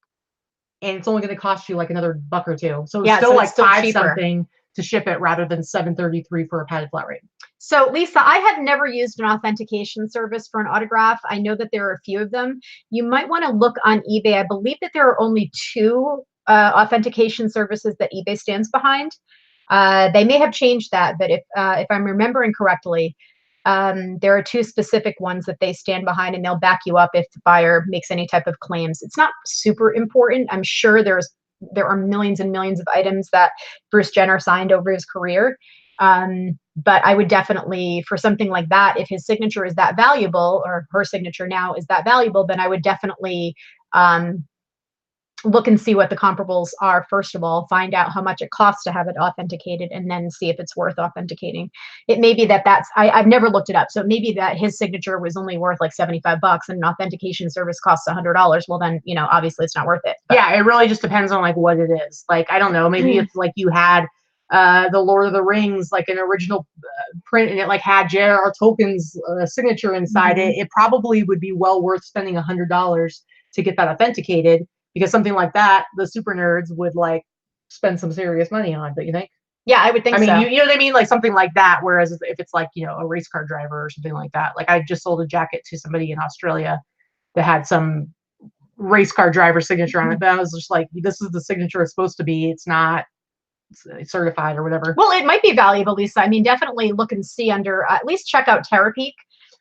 and it's only going to cost you like another $1 or $2. So it's still like $5 something to ship it rather than $733 for a padded flat rate. So Lisa, I have never used an authentication service for an autograph. I know that there are a few of them. You might want to look on eBay. I believe that there are only 2 authentication services that eBay stands behind. They may have changed that, but if I'm remembering correctly, there are 2 specific ones that they stand behind, and they'll back you up if the buyer makes any type of claims. It's not super important. I'm sure there are millions and millions of items that Bruce Jenner signed over his career. But I would definitely, for something like that, if his signature is that valuable, or her signature now is that valuable, then I would definitely look and see what the comparables are. First of all, find out how much it costs to have it authenticated, and then see if it's worth authenticating. It may be that I've never looked it up. So it may be that his signature was only worth like $75 and an authentication service costs $100. Well, then, you know, obviously it's not worth it. But yeah, it really just depends on like what it is. Like, I don't know, maybe if like you had the Lord of the Rings, like an original print, and it like had J.R.R. Tolkien's signature inside it, it probably would be well worth spending $100 to get that authenticated. Because something like that, the super nerds would like spend some serious money on. Don't you think? Yeah, I would think so. I mean, you know what I mean? Like something like that. Whereas if it's like, you know, a race car driver or something like that. Like I just sold a jacket to somebody in Australia that had some race car driver signature on it. But I was just like, this is the signature it's supposed to be. It's not certified or whatever. Well, it might be valuable, Lisa. I mean, definitely look and see under, at least check out Terapeak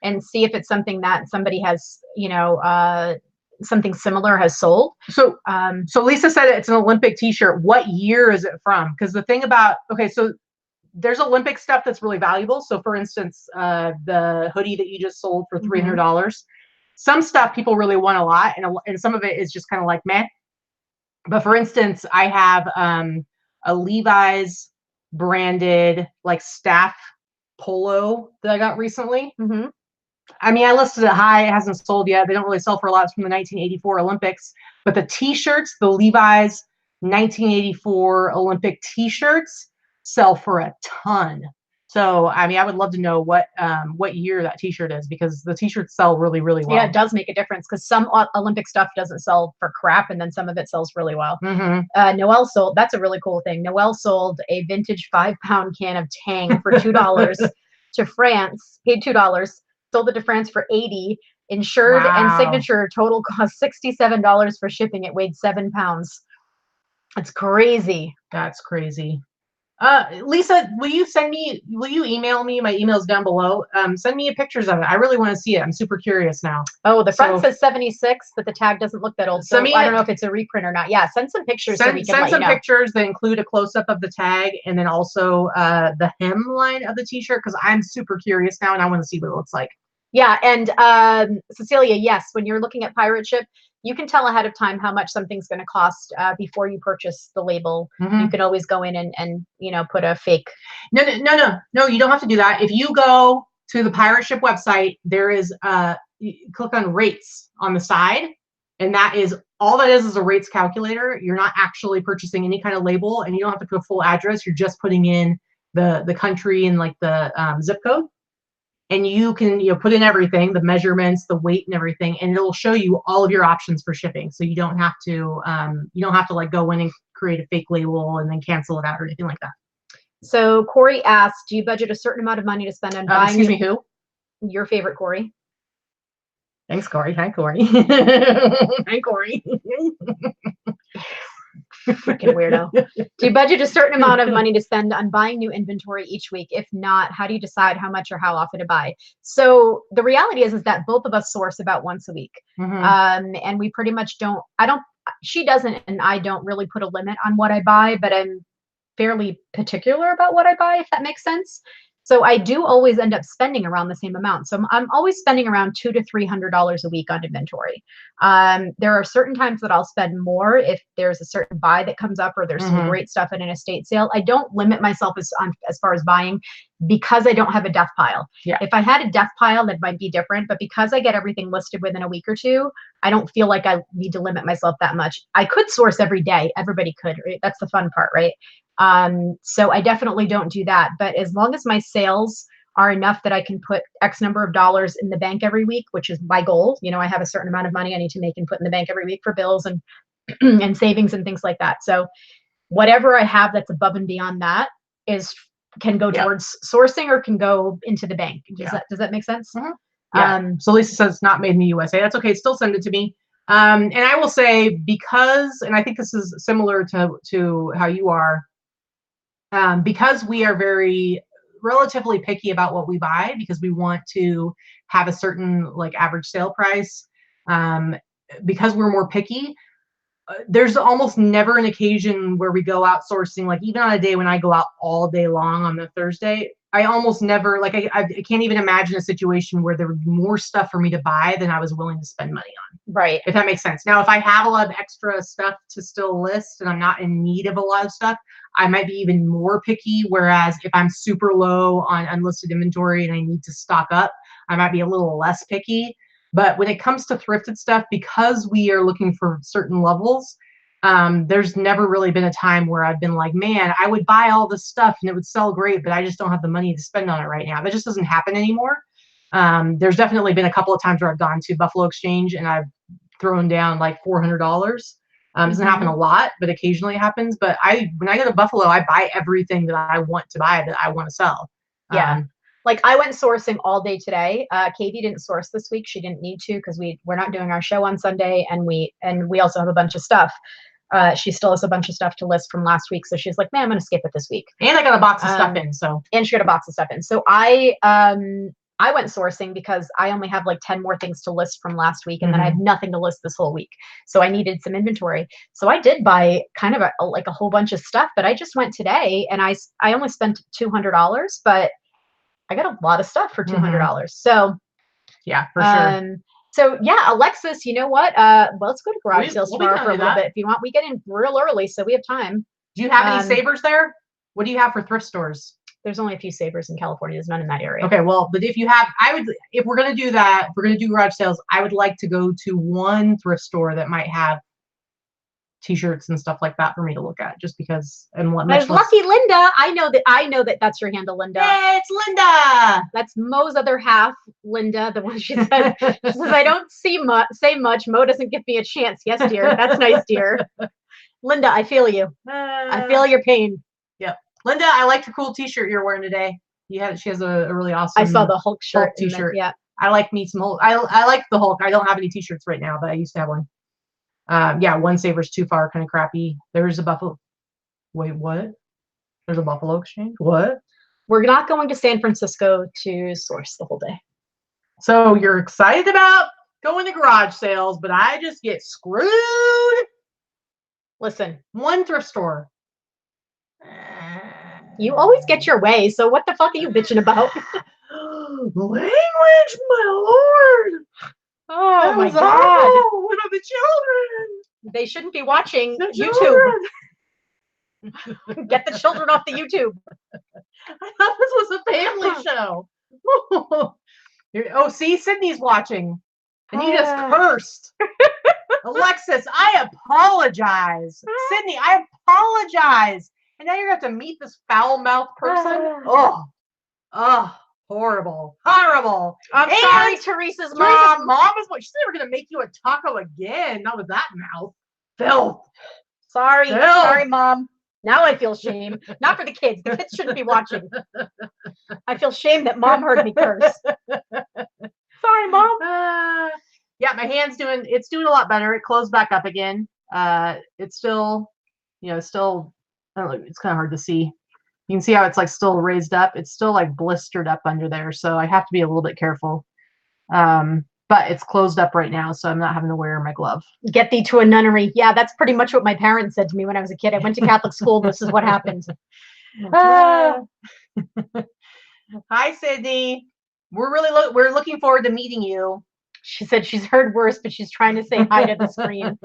and see if it's something that somebody has, you know, something similar has sold. So Lisa said it's an Olympic t-shirt. What year is it from? Because the thing about, okay, so there's Olympic stuff that's really valuable. So for instance, the hoodie that you just sold for $300, some stuff people really want a lot, and some of it is just kind of like meh. But for instance, I have a Levi's branded like staff polo that I got recently. I mean, I listed it high. It hasn't sold yet. They don't really sell for a lot. It's from the 1984 Olympics. But the t-shirts, the Levi's 1984 Olympic t-shirts sell for a ton. So, I mean, I would love to know what year that t-shirt is, because the t-shirts sell really, really well. Yeah, it does make a difference, because some Olympic stuff doesn't sell for crap, and then some of it sells really well. Noelle sold, that's a really cool thing. Noelle sold a vintage 5-pound can of Tang for $2 to France, paid $2. Sold it to France for $80, insured and signature. Total cost $67 for shipping. It weighed 7 pounds. That's crazy. That's crazy. Lisa, will you email me? My email's down below. Send me pictures of it. I really want to see it. I'm super curious now. Oh, the front says 76, but the tag doesn't look that old. So I don't know if it's a reprint or not. Yeah, send some pictures so we can let you know. Send some pictures that include a close-up of the tag, and then also the hemline of the t-shirt, because I'm super curious now and I want to see what it looks like. Yeah, and Cecilia, yes, when you're looking at Pirate Ship, you can tell ahead of time how much something's going to cost before you purchase the label. You can always go in and you know, put a fake. No, you don't have to do that. If you go to the pirate ship website, there is you click on rates on the side, and that is all that is a rates calculator. You're not actually purchasing any kind of label, and you don't have to put a full address. You're just putting in the country and like the zip code. And you can, you know, put in everything, the measurements, the weight and everything, and it'll show you all of your options for shipping. So you don't have to like go in and create a fake label and then cancel it out or anything like that. So Corey asked, do you budget a certain amount of money to spend on buying? Excuse me, who? Your favorite Corey. Thanks, Corey. Hi, Corey. Hi, Corey. Freaking weirdo. Do you budget a certain amount of money to spend on buying new inventory each week? If not, how do you decide how much or how often to buy? So the reality is that both of us source about once a week. And we pretty much she doesn't, and I don't really put a limit on what I buy, but I'm fairly particular about what I buy, if that makes sense. So I do always end up spending around the same amount. So I'm always spending around $200 to $300 a week on inventory. There are certain times that I'll spend more if there's a certain buy that comes up or there's some great stuff at an estate sale. I don't limit myself as far as buying because I don't have a death pile. Yeah. If I had a death pile, that might be different. But because I get everything listed within a week or two, I don't feel like I need to limit myself that much. I could source every day. Everybody could. Right? That's the fun part, right? So I definitely don't do that. But as long as my sales are enough that I can put X number of dollars in the bank every week, which is my goal. You know, I have a certain amount of money I need to make and put in the bank every week for bills and and savings and things like that. So whatever I have that's above and beyond that can go towards sourcing or can go into the bank. Does that make sense? Yeah. So Lisa says it's not made in the USA. That's okay. Still send it to me. And I will say, because, and I think this is similar to how you are, because we are very relatively picky about what we buy because we want to have a certain like average sale price. Because we're more picky, there's almost never an occasion where we go out sourcing. Like even on a day when I go out all day long on the Thursday, I almost never, like I can't even imagine a situation where there would be more stuff for me to buy than I was willing to spend money on. Right. If that makes sense. Now, if I have a lot of extra stuff to still list and I'm not in need of a lot of stuff, I might be even more picky. Whereas if I'm super low on unlisted inventory and I need to stock up, I might be a little less picky. But when it comes to thrifted stuff, because we are looking for certain levels, there's never really been a time where I've been like, man, I would buy all this stuff and it would sell great, but I just don't have the money to spend on it right now. That just doesn't happen anymore. There's definitely been a couple of times where I've gone to Buffalo Exchange and I've thrown down like $400. Doesn't happen a lot, but occasionally it happens. But when I go to Buffalo, I buy everything that I want to buy that I want to sell. Yeah. Like I went sourcing all day today. Katie didn't source this week. She didn't need to because we're not doing our show on Sunday, and we also have a bunch of stuff. She still has a bunch of stuff to list from last week, so she's like, "Man, I'm gonna skip it this week." And I got a box of stuff in, so. And she got a box of stuff in. So I went sourcing because I only have like 10 more things to list from last week, and then I have nothing to list this whole week. So I needed some inventory. So I did buy kind of a whole bunch of stuff, but I just went today and I only spent $200, but I got a lot of stuff for $200. So yeah, for sure. So yeah, Alexis, you know what? Let's go to garage sales tomorrow for a little bit if you want. We get in real early, so we have time. Do you have any savers there? What do you have for thrift stores? There's only a few savers in California. There's none in that area. Okay, well, but if you have, if we're gonna do that, if we're gonna do garage sales, I would like to go to one thrift store that might have T-shirts and stuff like that for me to look at, just because. And what? There's Lucky Linda. I know that that's your handle, Linda. Hey, it's Linda. That's Mo's other half, Linda. The one she says. She says, I don't say much. Mo doesn't give me a chance. Yes, dear. That's nice, dear. Linda, I feel you. I feel your pain. Yep. Linda, I like your cool T-shirt you're wearing today. She has a really awesome. I saw the Hulk shirt. T-shirt. Yeah. I like me some Hulk. I like the Hulk. I don't have any T-shirts right now, but I used to have one. Yeah, one saver's too far, kind of crappy. There's a Buffalo. Wait, what? There's a Buffalo Exchange? What? We're not going to San Francisco to source the whole day. So you're excited about going to garage sales, but I just get screwed. Listen. One thrift store. You always get your way, so what the fuck are you bitching about? Language, my lord. Oh my God. Oh, what are the children? They shouldn't be watching The YouTube. children. Get the children off the YouTube. I thought this was a family show. Oh, see, Sydney's watching. And you just cursed. Alexis, I apologize. Sydney, I apologize. And now you're going to have to meet this foul-mouthed person? Oh, horrible. Horrible. I'm sorry, Teresa's mom. Teresa's mom is what? She's never going to make you a taco again. Not with that mouth. Filth. Sorry. Filth. Sorry, Mom. Now I feel shame. Not for the kids. The kids shouldn't be watching. I feel shame that Mom heard me curse. Sorry, Mom. Yeah, my hand's doing a lot better. It closed back up again. It's still, still, I don't know, it's kind of hard to see. You can see how it's like still raised up. It's still like blistered up under there. So I have to be a little bit careful. But it's closed up right now. So I'm not having to wear my glove. Get thee to a nunnery. Yeah, that's pretty much what my parents said to me when I was a kid. I went to Catholic school. This is what happened. Hi, Sydney. We're looking forward to meeting you. She said she's heard worse, but she's trying to say hi to the screen.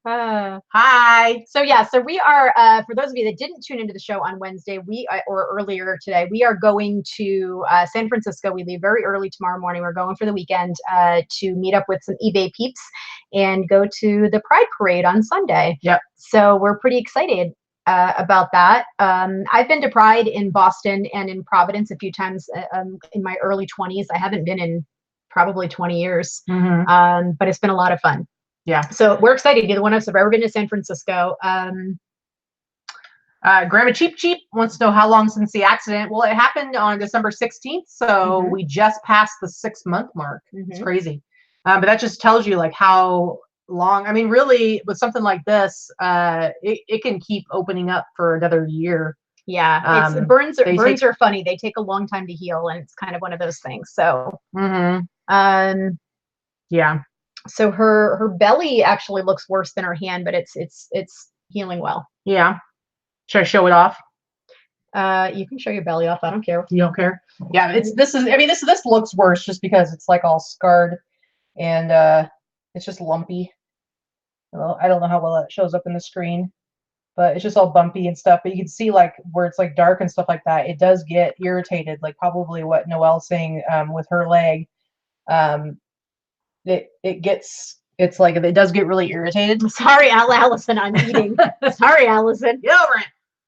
Hi. So yeah, so we are, for those of you that didn't tune into the show on Wednesday, or earlier today, we are going to San Francisco. We leave very early tomorrow morning. We're going for the weekend to meet up with some eBay peeps and go to the Pride Parade on Sunday. Yep. So we're pretty excited about that. I've been to Pride in Boston and in Providence a few times in my early 20s. I haven't been in probably 20 years, but it's been a lot of fun. Yeah. So we're excited. Neither one of us have ever been to San Francisco. Grandma Cheap wants to know how long since the accident. Well, it happened on December 16th. So we just passed the 6-month mark. It's crazy. But that just tells you like how long, I mean, really with something like this, it can keep opening up for another year. Yeah. Burns are funny. They take a long time to heal, and it's kind of one of those things. So, yeah. So her belly actually looks worse than her hand, but it's healing well. Yeah. Should I show it off? You can show your belly off. I don't care. You don't care? Yeah. This looks worse just because it's like all scarred and it's just lumpy. Well, I don't know how well it shows up in the screen, but it's just all bumpy and stuff. But you can see like where it's like dark and stuff like that. It does get irritated, like probably what Noelle's saying with her leg. It's like it does get really irritated. Sorry, Allison, I'm eating. Sorry, Allison. Get over it.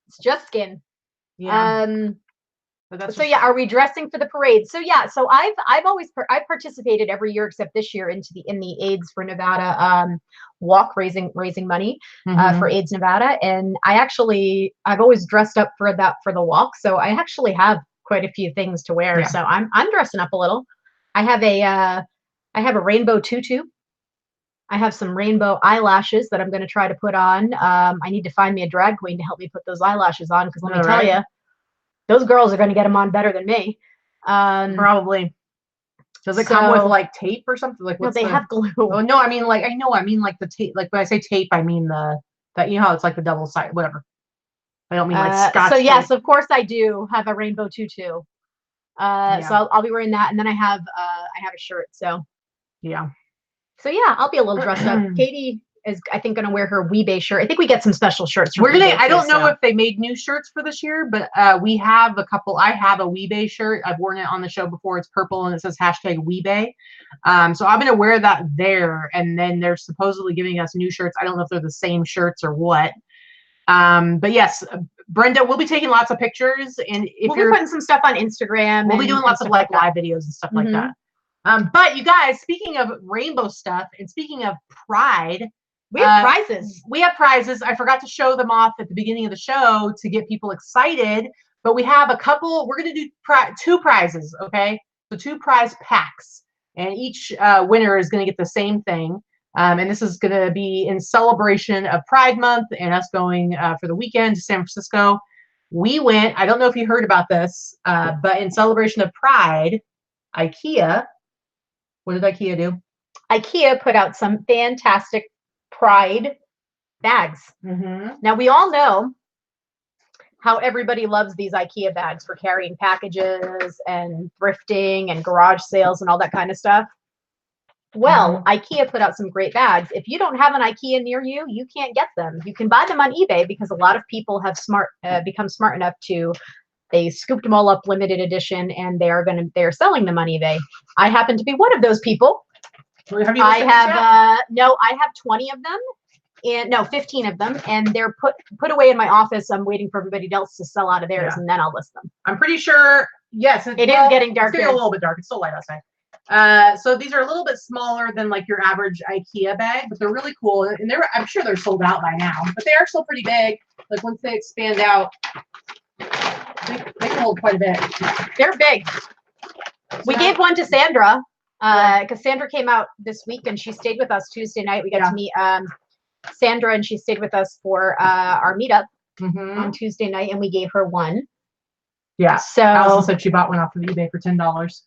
It's just skin. Yeah. So yeah, are we dressing for the parade? So yeah, so I've participated every year except this year in the AIDS for Nevada walk, raising money for AIDS Nevada, and I've always dressed up for the walk. So I actually have quite a few things to wear. Yeah. So I'm dressing up a little. I have a rainbow tutu. I have some rainbow eyelashes that I'm going to try to put on. I need to find me a drag queen to help me put those eyelashes on, because let me tell you, those girls are going to get them on better than me. Probably. Does it come with like tape or something? Like, no, they have glue. Oh no, I mean like the tape. Like when I say tape, I mean that you know how it's like the double side, whatever. I don't mean like Scotch. So yes, of course I do have a rainbow tutu. So I'll be wearing that, and then I have a shirt. So yeah. So yeah, I'll be a little dressed up. Katie is, I think, going to wear her Weebay shirt. I think we get some special shirts. We're gonna. I don't know if they made new shirts for this year, but we have a couple. I have a Weebay shirt. I've worn it on the show before. It's purple and it says #Weebay. So I'm gonna wear that there, and then they're supposedly giving us new shirts. I don't know if they're the same shirts or what. But yes, Brenda, we'll be taking lots of pictures, and if we'll be putting some stuff on Instagram. We'll be doing lots of like live videos and stuff like that. But you guys, speaking of rainbow stuff and speaking of Pride, we have prizes. We have prizes. I forgot to show them off at the beginning of the show to get people excited, but we have a couple. We're going to do 2 prizes, okay? So 2 prize packs, and each winner is going to get the same thing. And this is going to be in celebration of Pride Month and us going for the weekend to San Francisco. We went, I don't know if you heard about this, but in celebration of Pride, IKEA, what did IKEA do? IKEA put out some fantastic Pride bags. Now, we all know how everybody loves these IKEA bags for carrying packages and thrifting and garage sales and all that kind of stuff. Well, IKEA put out some great bags. If you don't have an IKEA near you, you can't get them. You can buy them on eBay because a lot of people have become smart enough to. They scooped them all up, limited edition, and they're selling them on eBay. I happen to be one of those people. Have you I have no, I have 20 of them, and no, 15 of them, and they're put away in my office. I'm waiting for everybody else to sell out of theirs, and then I'll list them. I'm pretty sure. Yes, it is getting dark. It's getting a little bit dark. It's still light outside. So these are a little bit smaller than like your average IKEA bag, but they're really cool. And I'm sure they're sold out by now, but they are still pretty big. Like once they expand out, they can hold quite a bit. They're big. We gave one to Sandra because Sandra came out this week and she stayed with us Tuesday night. We got to meet Sandra, and she stayed with us for our meetup on Tuesday night, and we gave her one. Yeah. So Allison said she bought one off of eBay for $10.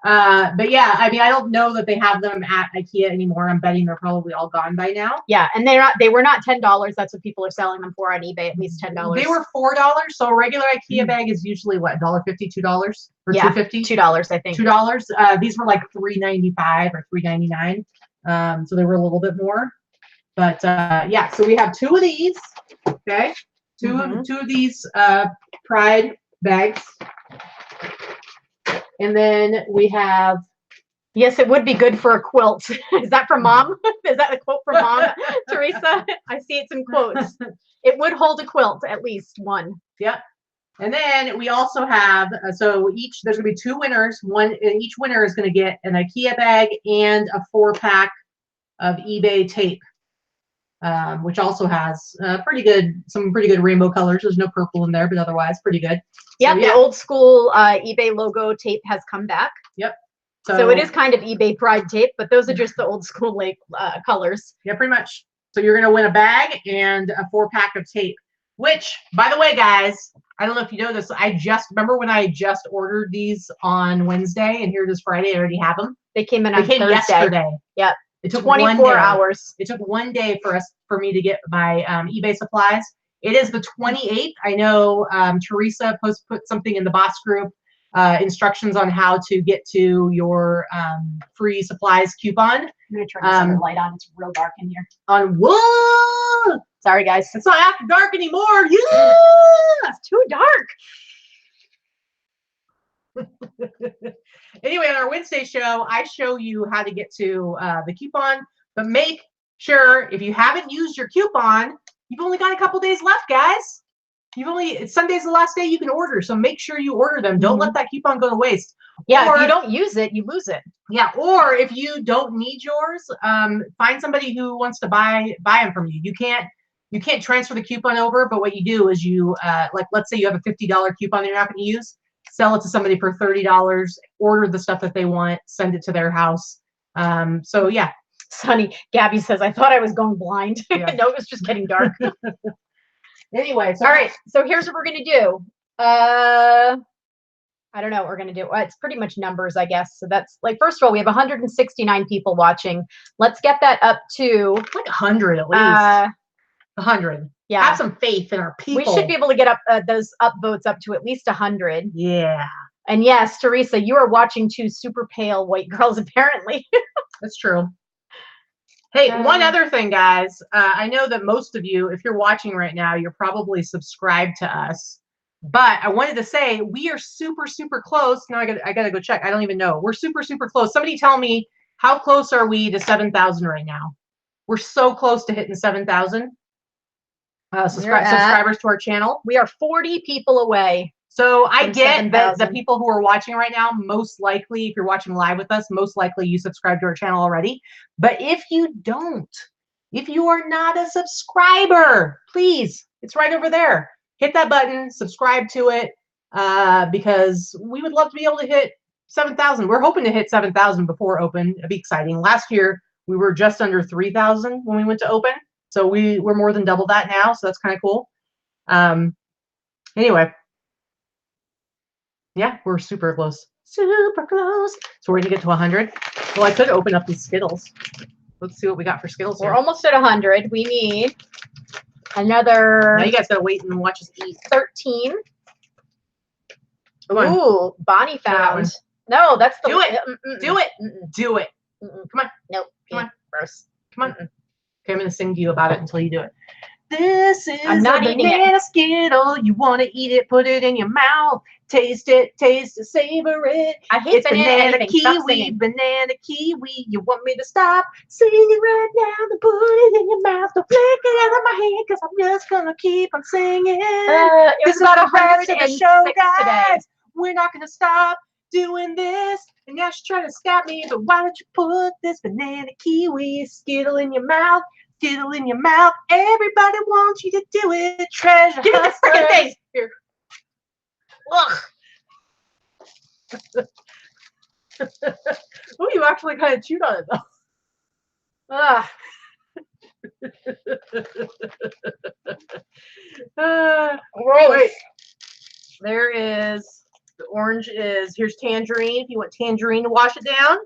But yeah, I mean, I don't know that they have them at IKEA anymore. I'm betting they're probably all gone by now. Yeah, and they were not $10. That's what people are selling them for on eBay, at least $10. They were $4. So a regular IKEA bag is usually what, $1.50, $2, or $2.50? $2, I think. $2. These were like $3.95 or $3.99. So they were a little bit more. But yeah, so we have 2 of these. Okay, two of these Pride bags. And then we have. Yes, it would be good for a quilt. Is that from Mom? Is that a quote from Mom, Teresa? I see it's in quotes. It would hold a quilt, at least one. Yep. And then we also have, so there's going to be 2 winners. Each winner is going to get an IKEA bag and a 4-pack of eBay tape, which also has some pretty good rainbow colors. There's no purple in there, but otherwise pretty good. Yeah, so, the old school eBay logo tape has come back. Yep. So it is kind of eBay Pride tape, but those are just the old school colors. Yeah, pretty much. So you're going to win a bag and a 4-pack of tape, which, by the way, guys, I don't know if you know this. Remember when I just ordered these on Wednesday, and here it is Friday. I already have them. They came in on Thursday. Yesterday. Yep. It took 24 hours. It took 1 day for me to get my eBay supplies. It is the 28th. I know Teresa put something in the boss group, instructions on how to get to your free supplies coupon. I'm going to turn the light on. It's real dark in here. On what? Sorry, guys. It's not after dark anymore. Yeah! It's too dark. Anyway, on our Wednesday show, I show you how to get to the coupon, but make sure if you haven't used your coupon, you've only got a couple days left, guys. Sunday's the last day you can order, so make sure you order them. Don't let that coupon go to waste. Yeah, if you don't use it, you lose it. Yeah, or if you don't need yours, find somebody who wants to buy them from you. You can't transfer the coupon over, but what you do is you let's say you have a $50 coupon that you're not going to use, sell it to somebody for $30, order the stuff that they want, send it to their house. So yeah. Sunny, Gabby says, I thought I was going blind. Yeah. No, it was just getting dark. Anyway, all right. So here's what we're going to do. I don't know what we're going to do. It's pretty much numbers, I guess. So that's first of all, we have 169 people watching. Let's get that up to like 100 at least. 100. Yeah. Have some faith in our people. We should be able to get up those upvotes up to at least 100. Yeah. And yes, Teresa, you are watching 2 super pale white girls, apparently. That's true. Hey, one other thing, guys. I know that most of you, if you're watching right now, you're probably subscribed to us. But I wanted to say we are super, super close. Now I gotta go check. I don't even know. We're super, super close. Somebody tell me, how close are we to 7,000 right now? We're so close to hitting 7,000 subscribers to our channel. We are 40 people away. So I get that the people who are watching right now, most likely, if you're watching live with us, most likely you subscribe to our channel already. But if you don't, if you are not a subscriber, please, it's right over there. Hit that button, subscribe to it, because we would love to be able to hit 7,000. We're hoping to hit 7,000 before open. It'd be exciting. Last year, we were just under 3,000 when we went to open. So we're more than double that now. So that's kind of cool. Anyway. Yeah, we're super close. Super close. So we're going to get to 100. Well, I could open up these Skittles. Let's see what we got for Skittles here. We're almost at 100. We need another... Now you guys got to wait and watch us eat. 13. Ooh, Bonnie found. No, that's the... Do it. Do it. Do it. Mm-mm. Come on. Nope. Come on. Gross. Come on. Okay, I'm going to sing to you about it until you do it. This is I'm not a eating banana Skittle. You want to eat it, put it in your mouth. Taste it, savor it. I hate It's banana anything. Stop kiwi, singing. banana kiwi. You want me to stop singing right now to put it in your mouth? Don't flick it out of my hand, because I'm just going to keep on singing. It was about the rest of the 106 show, today. guys. We're not going to stop doing this. And now she's trying to stop me, but why don't you put this banana kiwi Skittle in your mouth? Skittle in your mouth. Everybody wants you to do it. Treasure Give me the freaking thing. Here. Ugh. Oh, you actually kind of chewed on it though. Ah. Wait. There is the orange is here's tangerine. If you want tangerine to wash it down.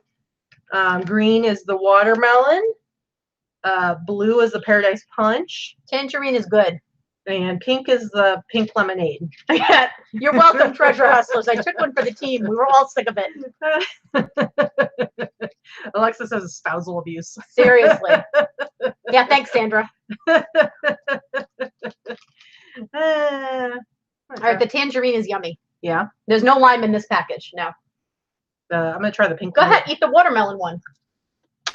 Green is the watermelon. Blue is the paradise punch. Tangerine is good. And pink is the pink lemonade. You're welcome, treasure hustlers. I took one for the team. We were all sick of it. Alexa says spousal abuse. Seriously. Yeah, thanks, Sandra. All right, the tangerine is yummy. Yeah. There's no lime in this package. No. I'm gonna try the pink. Go ahead, eat the watermelon one.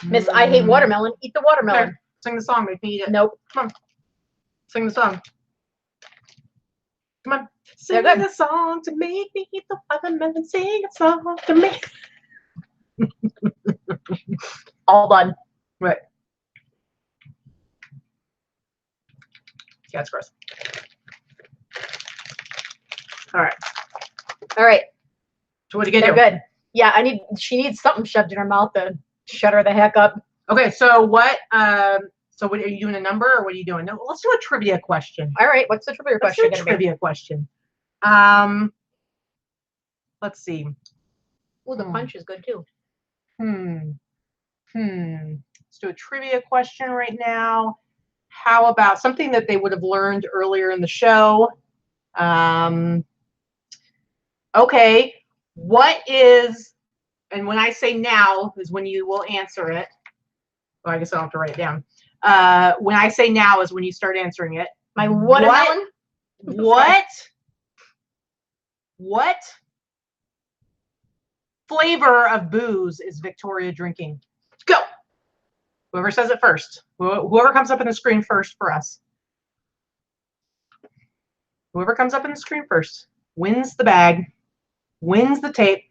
Miss, I hate watermelon. Eat the watermelon. Okay. Sing the song. Make me eat it. Nope. Come on. Sing the song. Come on. Sing They're good. the song to make me eat the watermelon. Sing a song to make. All done. Right. Yeah, it's gross. All right. All right. So what do you get? They're good. Yeah, she needs something shoved in her mouth to shut her the heck up. Okay, so what are you doing, a number or what are you doing? No, let's do a trivia question. All right, what's the trivia question Let's do a trivia question. Let's see. Oh, the punch is good too. Let's do a trivia question right now. How about something that they would have learned earlier in the show? Okay, what is, and when I say now is when you will answer it. Oh, I guess I don't have to write it down. When I say now is when you start answering it. My watermelon? What flavor of booze is Victoria drinking? Go. Whoever says it first. Whoever comes up in the screen first for us. Whoever comes up in the screen first wins the bag, wins the tape,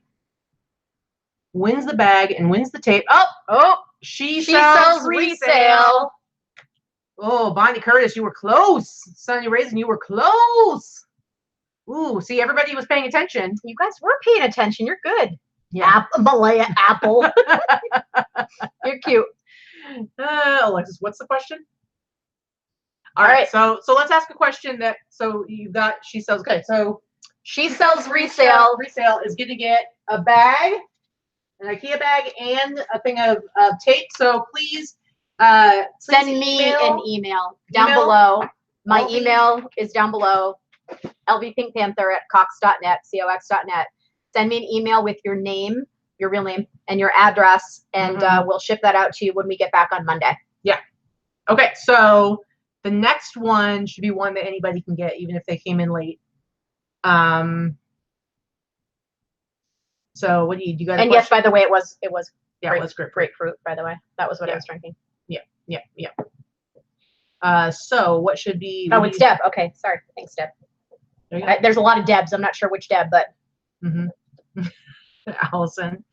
wins the bag, and wins the tape. Oh, she sells resale. Oh, Bonnie Curtis, you were close. Sonia Raisin, you were close. Ooh, see, everybody was paying attention. You guys were paying attention. You're good. Yeah. Malaya Apple. You're cute. Alexis, what's the question? All right. So let's ask a question that, so you got, she sells, okay. So she sells resale. Resale is going to get a bag, an IKEA bag, and a thing of tape. So please send me an email down below. My email is down below. lvpinkpanther@cox.net, cox.net. Send me an email with your name, your real name, and your address, and we'll ship that out to you when we get back on Monday. Yeah. Okay. So the next one should be one that anybody can get, even if they came in late. So what do you got? And yes, by the way, it was yeah, it was grapefruit. By the way, that was what I was drinking. Yeah. So what should be? Oh, it's Deb. Okay, sorry. Thanks, Deb. There's a lot of Debs. I'm not sure which Deb, but. Allison,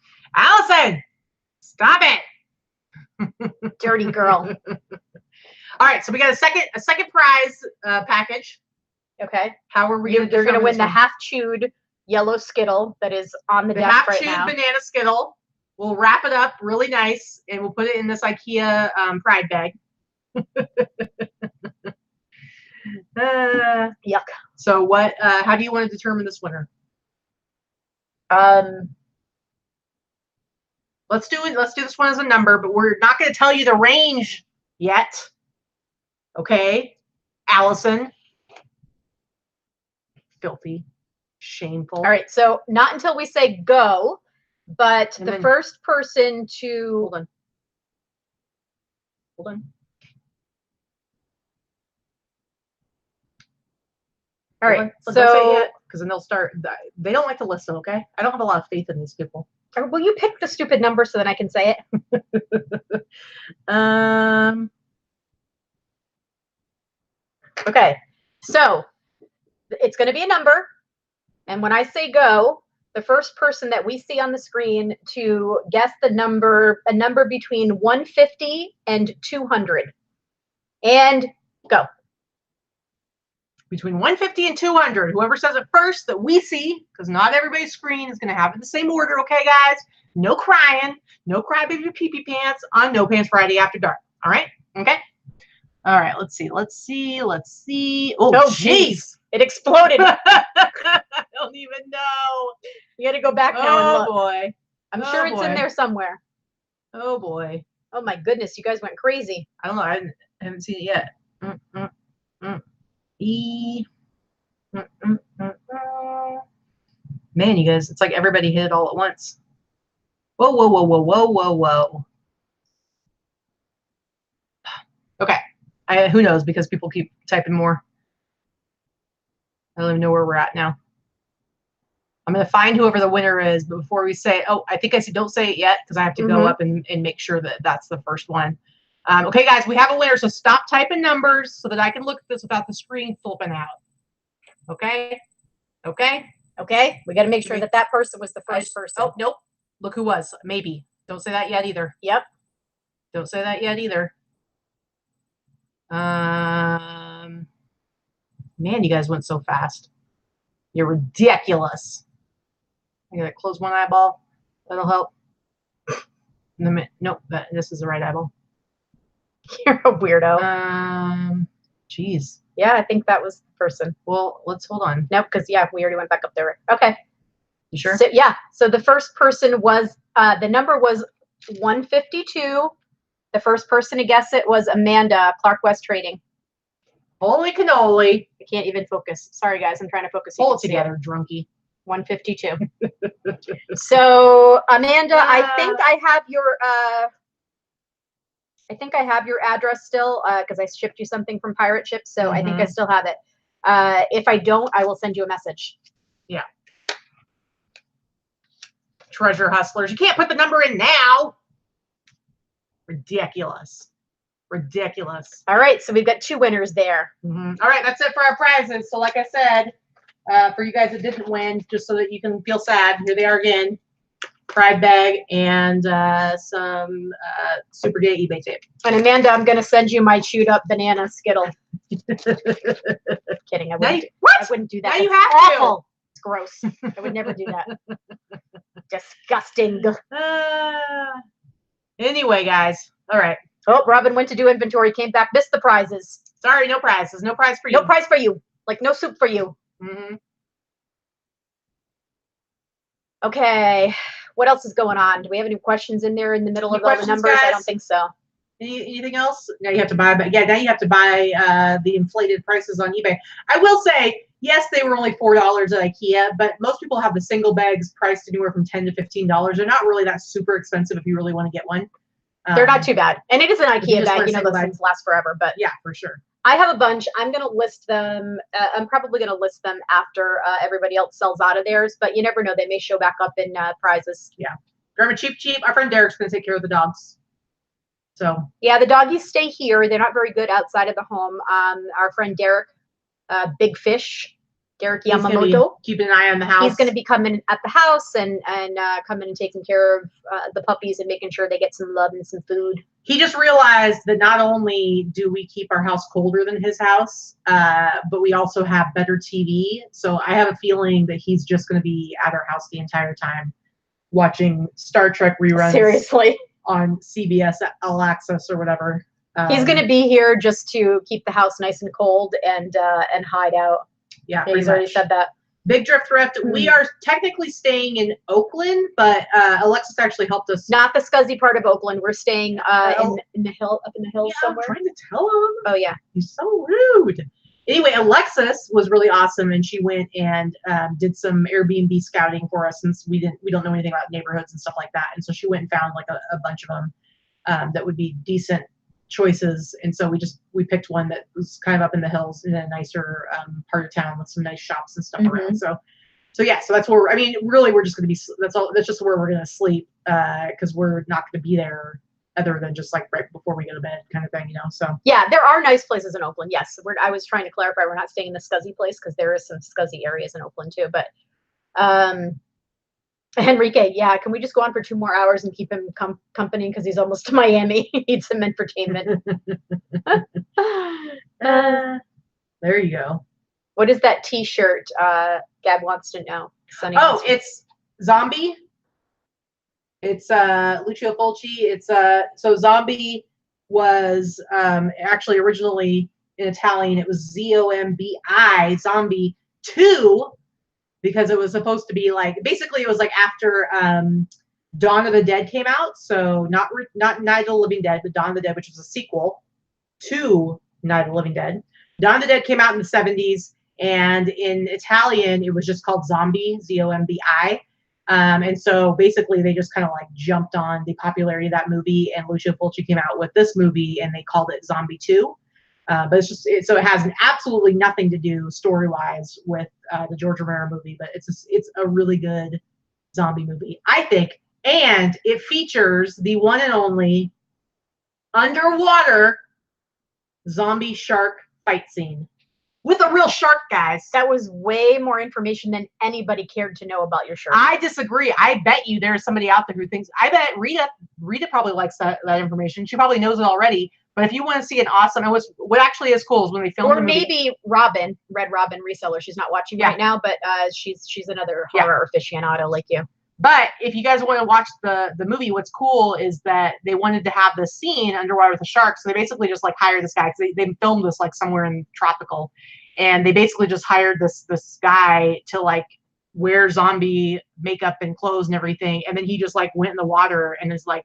stop it. Dirty girl. All right, so we got a second prize package. Okay. How are we? You're gonna win the half-chewed yellow Skittle that is on the desk right now. Half-chewed banana Skittle. We'll wrap it up really nice, and we'll put it in this IKEA Pride bag. Yuck. So what? How do you want to determine this winner? Let's do this one as a number, but we're not going to tell you the range yet. Okay, Allison. Filthy, shameful. All right, so not until we say go But And the then- first person to Hold on. Hold on. all right, Don't say it so yet, because then they'll start. They don't like to listen. Okay, I don't have a lot of faith in these people. will you pick the stupid number so that I can say it? Okay, so it's going to be a number, and when I say go, the first person that we see on the screen to guess the number, a number between 150 and 200, and go. Between 150 and 200, whoever says it first that we see, because not everybody's screen is going to have it in the same order. Okay, guys, no crying, no crybaby pee-pee pants on No Pants Friday After Dark. All right, okay. All right, let's see. Oh, jeez. It exploded. I don't even know. You got to go back now and look. Oh, boy. I'm sure it's in there somewhere. Oh, boy. Oh, my goodness. You guys went crazy. I don't know. I haven't seen it yet. E. Man, you guys, it's like everybody hit it all at once. Whoa, whoa, whoa, whoa, whoa, whoa, whoa. Okay. Who knows, because people keep typing more. I don't even know where we're at now. I'm going to find whoever the winner is, but before we say, oh, I think I said don't say it yet, because I have to go up and make sure that that's the first one. Okay, guys, we have a winner, so stop typing numbers so that I can look at this without the screen flipping out. Okay? Okay? Okay? We got to make sure that that person was the first person. Oh, nope. Look who was. Maybe. Don't say that yet either. Yep. Don't say that yet either. Man, you guys went so fast. You're ridiculous. I gotta close one eyeball. That'll help. Nope, this is the right eyeball. You're a weirdo. Geez. Yeah, I think that was the person. Well, let's hold on. Nope, because yeah, we already went back up there. Okay. You sure? So, yeah. So the first person was the number was 152. The first person to guess it was Amanda, Clark West Trading. Holy cannoli. I can't even focus. Sorry, guys. I'm trying to focus. Hold it together, drunkie. 152. So, Amanda, I think I have your address still because I shipped you something from Pirate Ship. So I think I still have it. If I don't, I will send you a message. Yeah. Treasure hustlers. You can't put the number in now. Ridiculous. Ridiculous. All right. So we've got two winners there. All right. That's it for our prizes. So like I said, for you guys that didn't win, just so that you can feel sad, here they are again. Pride bag and some super gay eBay tape. And Amanda, I'm going to send you my chewed up banana Skittle. Kidding. I wouldn't do that. Now you It's have awful. To. It's gross. I would never do that. Disgusting. Anyway, guys. All right. Oh, Robin went to do inventory, came back, missed the prizes. Sorry, no prizes. No prize for you. No prize for you. Like no soup for you. Okay. What else is going on? Do we have any questions in there in the middle of all the numbers? Guys? I don't think so. Anything else? Now you have to buy, yeah, now you have to buy the inflated prices on eBay. I will say, yes, they were only $4 at IKEA, but most people have the single bags priced anywhere from $10 to $15. They're not really that super expensive if you really want to get one. They're not too bad. And it is an IKEA bag. You know, those things last forever, but yeah, for sure. I have a bunch. I'm going to list them. I'm probably going to list them after everybody else sells out of theirs, but you never know. They may show back up in prizes. Yeah. Grab cheap. Our friend Derek's going to take care of the dogs. So. Yeah, the doggies stay here. They're not very good outside of the home. Our friend Derek, Big Fish, Derek Yamamoto. Keeping an eye on the house. He's going to be coming at the house and coming and taking care of the puppies and making sure they get some love and some food. He just realized that not only do we keep our house colder than his house, but we also have better TV. So I have a feeling that he's just going to be at our house the entire time watching Star Trek reruns. Seriously. On CBS All Access or whatever. He's going to be here just to keep the house nice and cold and hide out. Yeah, he's already said that. Big Drift Thrift. We are technically staying in Oakland, but Alexis actually helped us. Not the scuzzy part of Oakland. We're staying in the hill, up in the hills somewhere. I'm trying to tell him. Oh yeah, he's so rude. Anyway, Alexis was really awesome, and she went and did some Airbnb scouting for us since we don't know anything about neighborhoods and stuff like that. And so she went and found like a bunch of them that would be decent choices. And so we picked one that was kind of up in the hills in a nicer part of town with some nice shops and stuff around. So yeah, so that's where I mean, really, we're just going to be. That's just where we're going to sleep because we're not going to be there other than just like right before we go to bed kind of thing, you know. So yeah, there are nice places in Oakland. Yes, I was trying to clarify we're not staying in the scuzzy place because there is some scuzzy areas in Oakland too. But Enrique, yeah, can we just go on for 2 more hours and keep him company because he's almost to Miami? He needs some entertainment. There you go. What is that T-shirt? Gab wants to know. Sunny it's Zombie. It's Lucio Fulci. It's so Zombie was actually originally in Italian. It was ZOMBI, Zombie 2, because it was supposed to be like basically it was like after Dawn of the Dead came out. So not Night of the Living Dead, but Dawn of the Dead, which was a sequel to Night of the Living Dead. Dawn of the Dead came out in the 70s, and in Italian it was just called Zombie, ZOMBI. And so basically they just kind of like jumped on the popularity of that movie, and Lucio Fulci came out with this movie and they called it Zombie 2. But it's just so it has absolutely nothing to do story-wise with the George Romero movie, but it's a really good zombie movie, I think, and it features the one and only underwater zombie shark fight scene with a real shark, guys. That was way more information than anybody cared to know about your shark. I disagree. I bet you there's somebody out there who thinks. I bet Rita probably likes that information. She probably knows it already. But if you want to see an awesome, what actually is cool is when they film. Or maybe Robin, Red Robin Reseller. She's not watching right now, but she's another horror aficionado like you. But if you guys want to watch the movie, what's cool is that they wanted to have this scene underwater with a shark. So they basically just like hired this guy because they filmed this like somewhere in tropical, and they basically just hired this guy to like wear zombie makeup and clothes and everything, and then he just like went in the water and is like.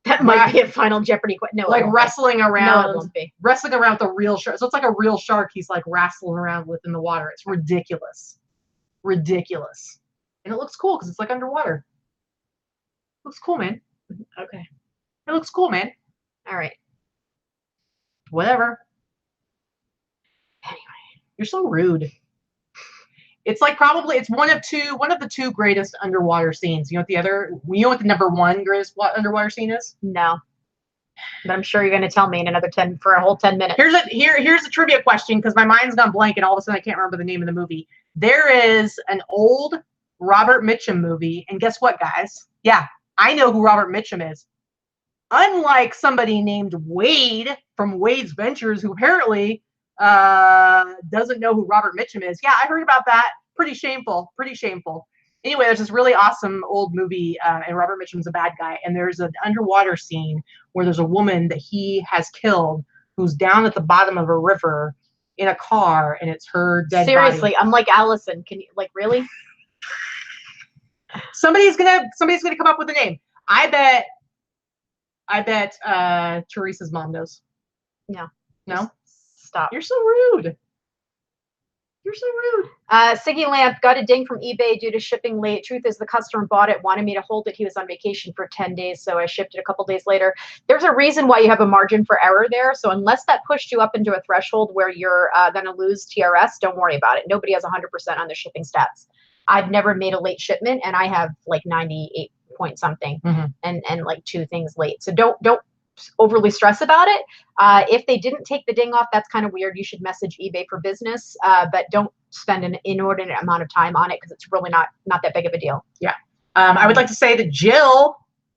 That might be a Final Jeopardy question. No, like wrestling around. No, it won't be. Wrestling around with a real shark. So it's like a real shark he's like wrestling around with in the water. It's ridiculous. Ridiculous. And it looks cool because it's like underwater. It looks cool, man. Okay. It looks cool, man. All right. Whatever. Anyway, you're so rude. It's like it's one of the two greatest underwater scenes. You know what the number one greatest underwater scene is? No. But I'm sure you're going to tell me in another 10 minutes. Here's a trivia question because my mind's gone blank and all of a sudden I can't remember the name of the movie. There is an old Robert Mitchum movie, and guess what, guys? Yeah, I know who Robert Mitchum is. Unlike somebody named Wade from Wade's Ventures, who apparently doesn't know who Robert Mitchum is. Yeah, I heard about that. Pretty shameful. Anyway, there's this really awesome old movie, and Robert Mitchum's a bad guy, and there's an underwater scene where there's a woman that he has killed who's down at the bottom of a river in a car, and it's her dead Seriously, body. I'm like Allison. Can you really? Somebody's gonna come up with a name. I bet Teresa's mom knows. No. Stop. You're so rude. Siggy Lamp got a ding from eBay due to shipping late. Truth is, the customer bought it, wanted me to hold it. He was on vacation for 10 days, so I shipped it a couple days later. There's a reason why you have a margin for error there. So unless that pushed you up into a threshold where you're going to lose TRS, don't worry about it. Nobody has 100% on their shipping stats. I've never made a late shipment, and I have like 98 point something and like 2 things late. So don't overly stress about it. If they didn't take the ding off, that's kind of weird. You should message eBay for business, but don't spend an inordinate amount of time on it because it's really not that big of a deal. Yeah. I would like to say that Jill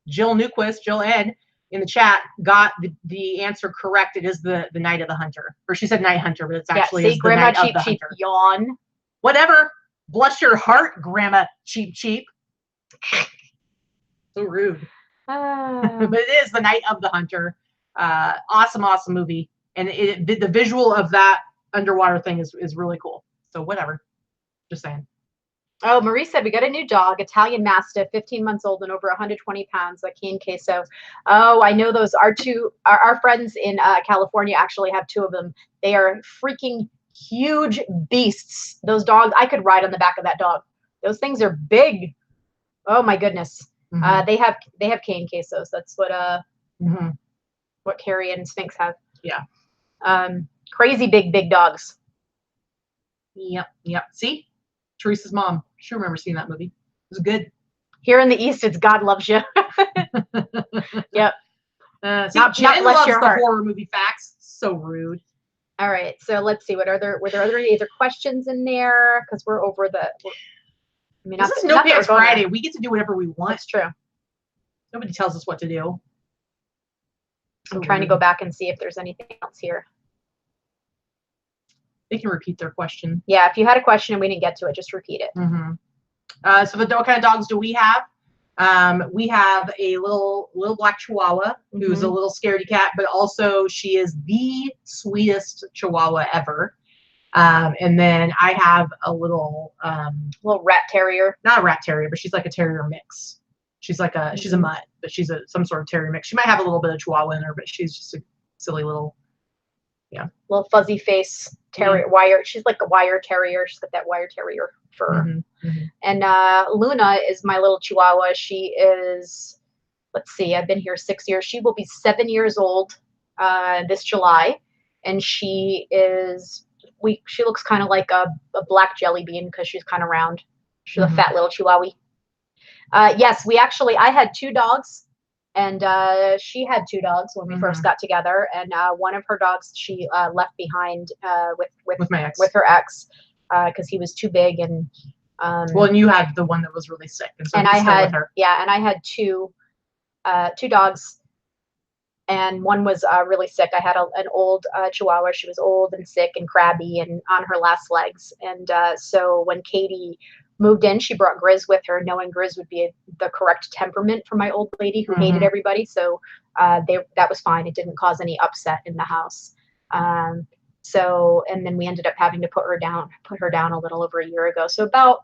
Newquist, Jill N in the chat got the answer correct. It is the Night of the Hunter, or she said Night Hunter, but it's actually see, Grandma Cheap Cheap yawn. Whatever. Bless your heart, Grandma Cheap Cheap. So rude. But it is the Night of the Hunter. Awesome movie, and the visual of that underwater thing is really cool. So whatever, just saying. Oh, Marie said we got a new dog, Italian Mastiff, 15 months old and over 120 pounds, a cane queso. Oh, I know those. Our friends in California actually have 2 of them. They are freaking huge beasts. Those dogs, I could ride on the back of that dog. Those things are big. Oh my goodness. They have cane quesos. That's what Carrie and Sphinx have. Yeah. Crazy big dogs. Yep. See, Teresa's mom. She remembers seeing that movie. It was good. Here in the East, it's God Loves You. Yep. Jen loves the horror movie facts. So rude. All right. So let's see. Were there other questions in there? Because we're over the. This is No Pants Friday. We get to do whatever we want. That's true. Nobody tells us what to do. I'm trying to go back and see if there's anything else here. They can repeat their question. Yeah, if you had a question and we didn't get to it, just repeat it. So what kind of dogs do we have? We have a little black Chihuahua who's a little scaredy cat, but also she is the sweetest Chihuahua ever. And then I have a little rat terrier. Not a rat terrier, but she's like a terrier mix. She's like she's a mutt, but she's some sort of terrier mix. She might have a little bit of Chihuahua in her, but she's just a silly little, little fuzzy face terrier, wire. She's like a wire terrier. She's got that wire terrier fur. And Luna is my little Chihuahua. She is, let's see, I've been here 6 years. She will be 7 years old this July, and she looks kind of like a black jelly bean because she's kind of round. She's a fat little Chihuahua. Yes, I had 2 dogs, and she had 2 dogs when we first got together. And one of her dogs she left behind with my ex. With her ex, because he was too big. And and you had the one that was really sick, and so and I had and I had two dogs, and one was really sick. I had an old Chihuahua. She was old and sick and crabby and on her last legs. And so when Katie moved in, she brought Grizz with her, knowing Grizz would be the correct temperament for my old lady who hated everybody. So that was fine. It didn't cause any upset in the house. And then we ended up having to put her down a little over a year ago. So about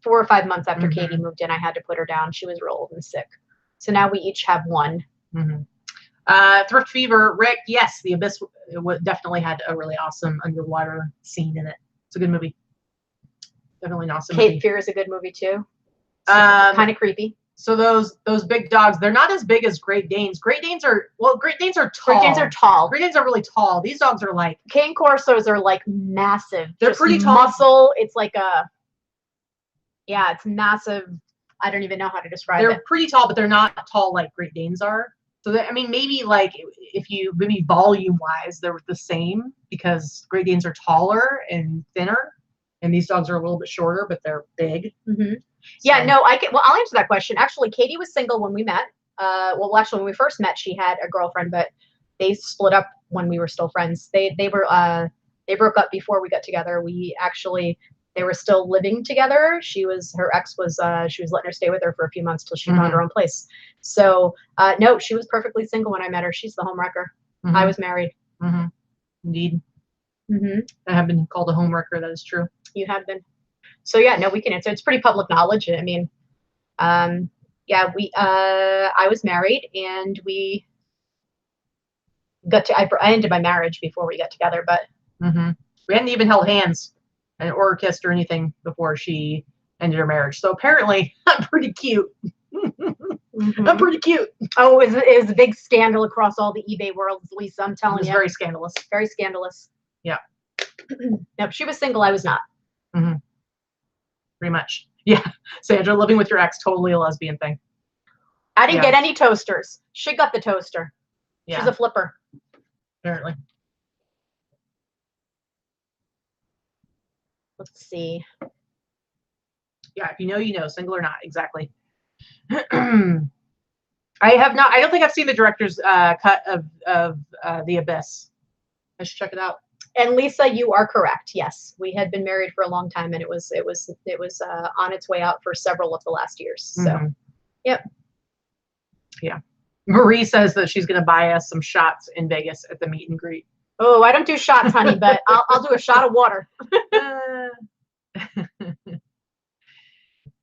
4 or 5 months after Katie moved in, I had to put her down. She was real old and sick. So now we each have one. Thrift Fever, Rick, yes, The Abyss definitely had a really awesome underwater scene in it. It's a good movie. Definitely an awesome movie. Cape Fear is a good movie too. Kind of creepy. So those big dogs, they're not as big as Great Danes. Great Danes are tall. Great Danes are tall. Great Danes are really tall. These dogs are like Cane Corsos are like massive. They're pretty tall. Muscle. It's like it's massive. I don't even know how to describe it. They're pretty tall, but they're not tall like Great Danes are. So maybe like maybe volume wise, they're the same because Great Danes are taller and thinner. And these dogs are a little bit shorter, but they're big. Yeah, no, I'll answer that question. Actually, Katie was single when we met. Actually, when we first met, she had a girlfriend, but they split up when we were still friends. They broke up before we got together. They were still living together. Her ex was she was letting her stay with her for a few months till she found her own place. So no, she was perfectly single when I met her. She's the homewrecker. I was married. Indeed. I have been called a homewrecker. That is true. You have been. So yeah, no, we can answer. It's pretty public knowledge. I mean, I was married, and I ended my marriage before we got together, but we hadn't even held hands or kissed or anything before she ended her marriage. So apparently, I'm pretty cute. I'm pretty cute. Oh, it was a big scandal across all the eBay worlds, Lisa. I'm telling you. It was very scandalous. Very scandalous. Yeah. Nope, she was single. I was not. Pretty much. Yeah. Sandra, living with your ex, totally a lesbian thing. I didn't get any toasters. She got the toaster. Yeah. She's a flipper. Apparently. Let's see. Yeah, if you know, you know. Single or not. Exactly. I don't think I've seen the director's cut of The Abyss. I should check it out. And Lisa, you are correct. Yes, we had been married for a long time, and it was on its way out for several of the last years. So, yep. Yeah. Marie says that she's going to buy us some shots in Vegas at the meet and greet. Oh, I don't do shots, honey, but I'll do a shot of water.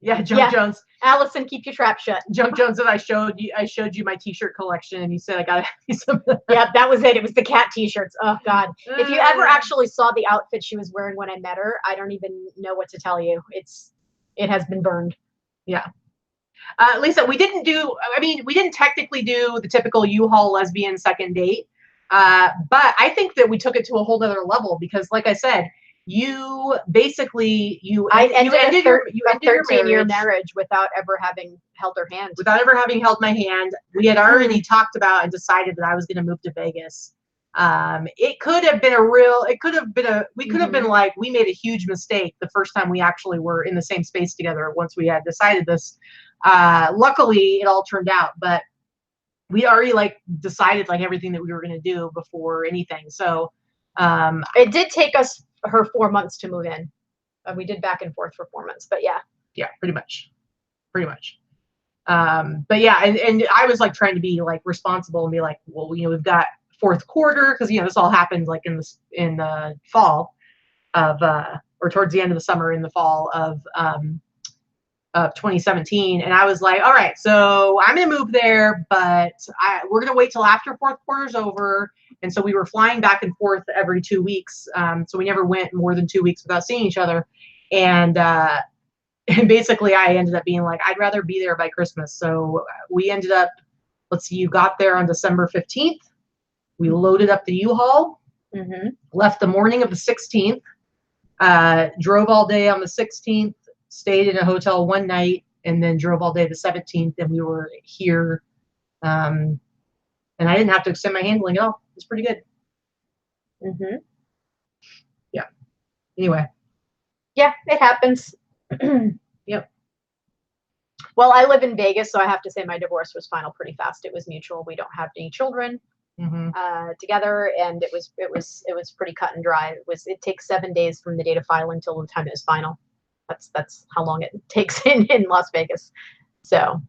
Yeah, Junk Jones. Allison, keep your trap shut. Junk Jones, and I showed you my T-shirt collection, and you said I gotta have some. Yeah, that was it. It was the cat T-shirts. Oh God! If you ever actually saw the outfit she was wearing when I met her, I don't even know what to tell you. It has been burned. Yeah. Lisa, we didn't technically do the typical U-Haul lesbian second date, but I think that we took it to a whole other level because, like I said, you basically ended your 13-year marriage without ever having held her hand. Without ever having held my hand. We had already talked about and decided that I was going to move to Vegas. We could have been like, we made a huge mistake the first time we actually were in the same space together once we had decided this. Luckily it all turned out, but we already decided everything that we were going to do before anything. So, it did take us her 4 months to move in. We did back and forth for 4 months, but yeah. Yeah, pretty much. But yeah, and I was trying to be responsible and be like, well, we've got fourth quarter, because this all happened in the fall of or towards the end of the summer in the fall of 2017, and I was like, all right, so I'm gonna move there, but we're gonna wait till after fourth quarter's over. And so we were flying back and forth every 2 weeks, so we never went more than 2 weeks without seeing each other. And basically I ended up being like, I'd rather be there by Christmas. So we ended up, let's see, you got there on December 15th. We loaded up the U-Haul, left the morning of the 16th, drove all day on the 16th, stayed in a hotel one night, and then drove all day the 17th, and we were here. And I didn't have to extend my handling at all. It was pretty good. Yeah. Anyway. Yeah, it happens. Yep. Well, I live in Vegas, so I have to say my divorce was final pretty fast. It was mutual. We don't have any children together, and it was pretty cut and dry. It takes 7 days from the date of filing until the time it was final. That's how long it takes in Las Vegas. So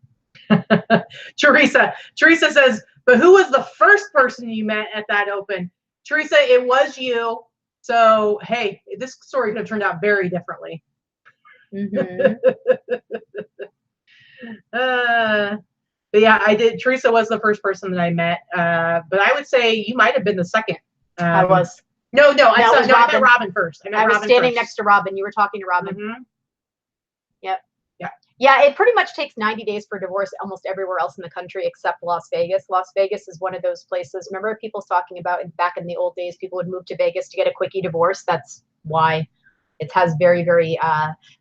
Teresa says, but who was the first person you met at that open? Teresa, it was you. So hey, this story could have turned out very differently. But yeah, I did. Teresa was the first person that I met, but I would say you might have been the second. I was. No, I met Robin first. I was standing next to Robin. You were talking to Robin. Yep. Yeah, it pretty much takes 90 days for divorce almost everywhere else in the country except Las Vegas. Las Vegas is one of those places. Remember people talking about back in the old days, people would move to Vegas to get a quickie divorce? That's why. It has very, very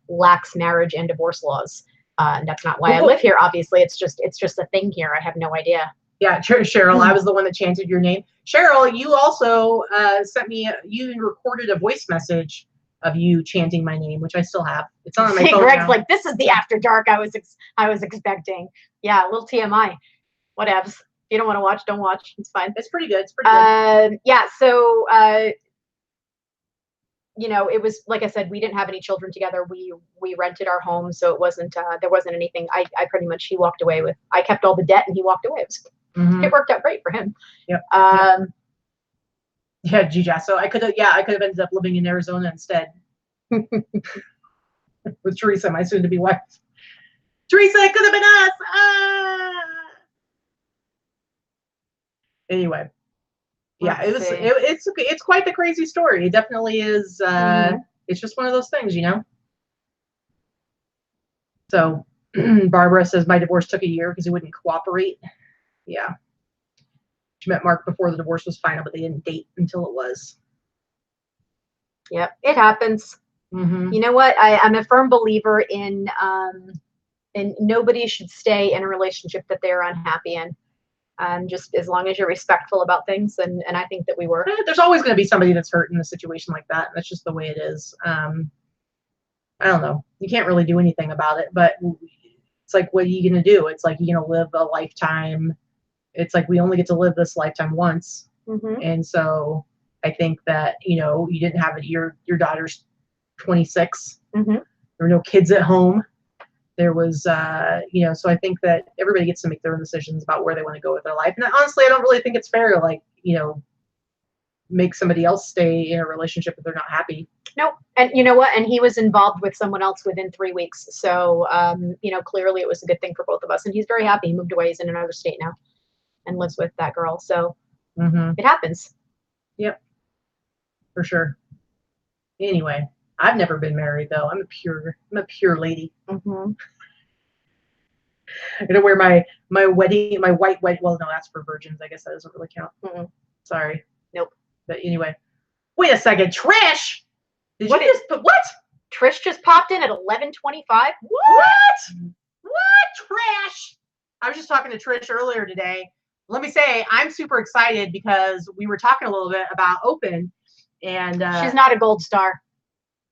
lax marriage and divorce laws. And that's not why I live here, obviously. It's just a thing here. I have no idea. Yeah, Cheryl, I was the one that chanted your name. Cheryl, you also sent me, you recorded a voice message of you chanting my name, which I still have. It's on my phone Greg's now. like, this is the after dark I was expecting. Yeah, a little TMI. Whatevs. If you don't want to watch, don't watch. It's fine. It's pretty good. It's pretty good. Yeah, so it was, like I said, we didn't have any children together. We rented our home, so it wasn't there wasn't anything. I pretty much, he walked away with, I kept all the debt and he walked away. It worked out great for him. Yep. Yeah, Gija. So I could have ended up living in Arizona instead. With Teresa, my soon to be wife. Teresa, it could have been us. Anyway. Yeah, it's quite the crazy story. It definitely is. It's just one of those things, So Barbara says my divorce took a year because he wouldn't cooperate. Yeah. She met Mark before the divorce was final, but they didn't date until it was. Yep, it happens. You know what? I'm a firm believer in nobody should stay in a relationship that they're unhappy in. Just as long as you're respectful about things, and I think that we were. There's always going to be somebody that's hurt in a situation like that, and that's just the way it is. I don't know. You can't really do anything about it, but it's like, what are you going to do? It's like, you're going to live a lifetime. It's like, we only get to live this lifetime once. And so I think that, you didn't have it. Your daughter's 26. There were no kids at home. There was, so I think that everybody gets to make their own decisions about where they want to go with their life. And honestly, I don't really think it's fair to make somebody else stay in a relationship if they're not happy. Nope. And you know what? And he was involved with someone else within 3 weeks. So, you know, clearly it was a good thing for both of us. And he's very happy. He moved away. He's in another state now and lives with that girl. So it happens. Yep. For sure. Anyway, I've never been married though. I'm a pure lady. I'm gonna wear my white. Well, no, that's for virgins. I guess that doesn't really count. Sorry. Nope. But anyway, wait a second, Trish. Did What you just put what? Trish just popped in at 11:25. What? Trish? I was just talking to Trish earlier today. Let me say, I'm super excited because we were talking a little bit about Open, and she's not a gold star.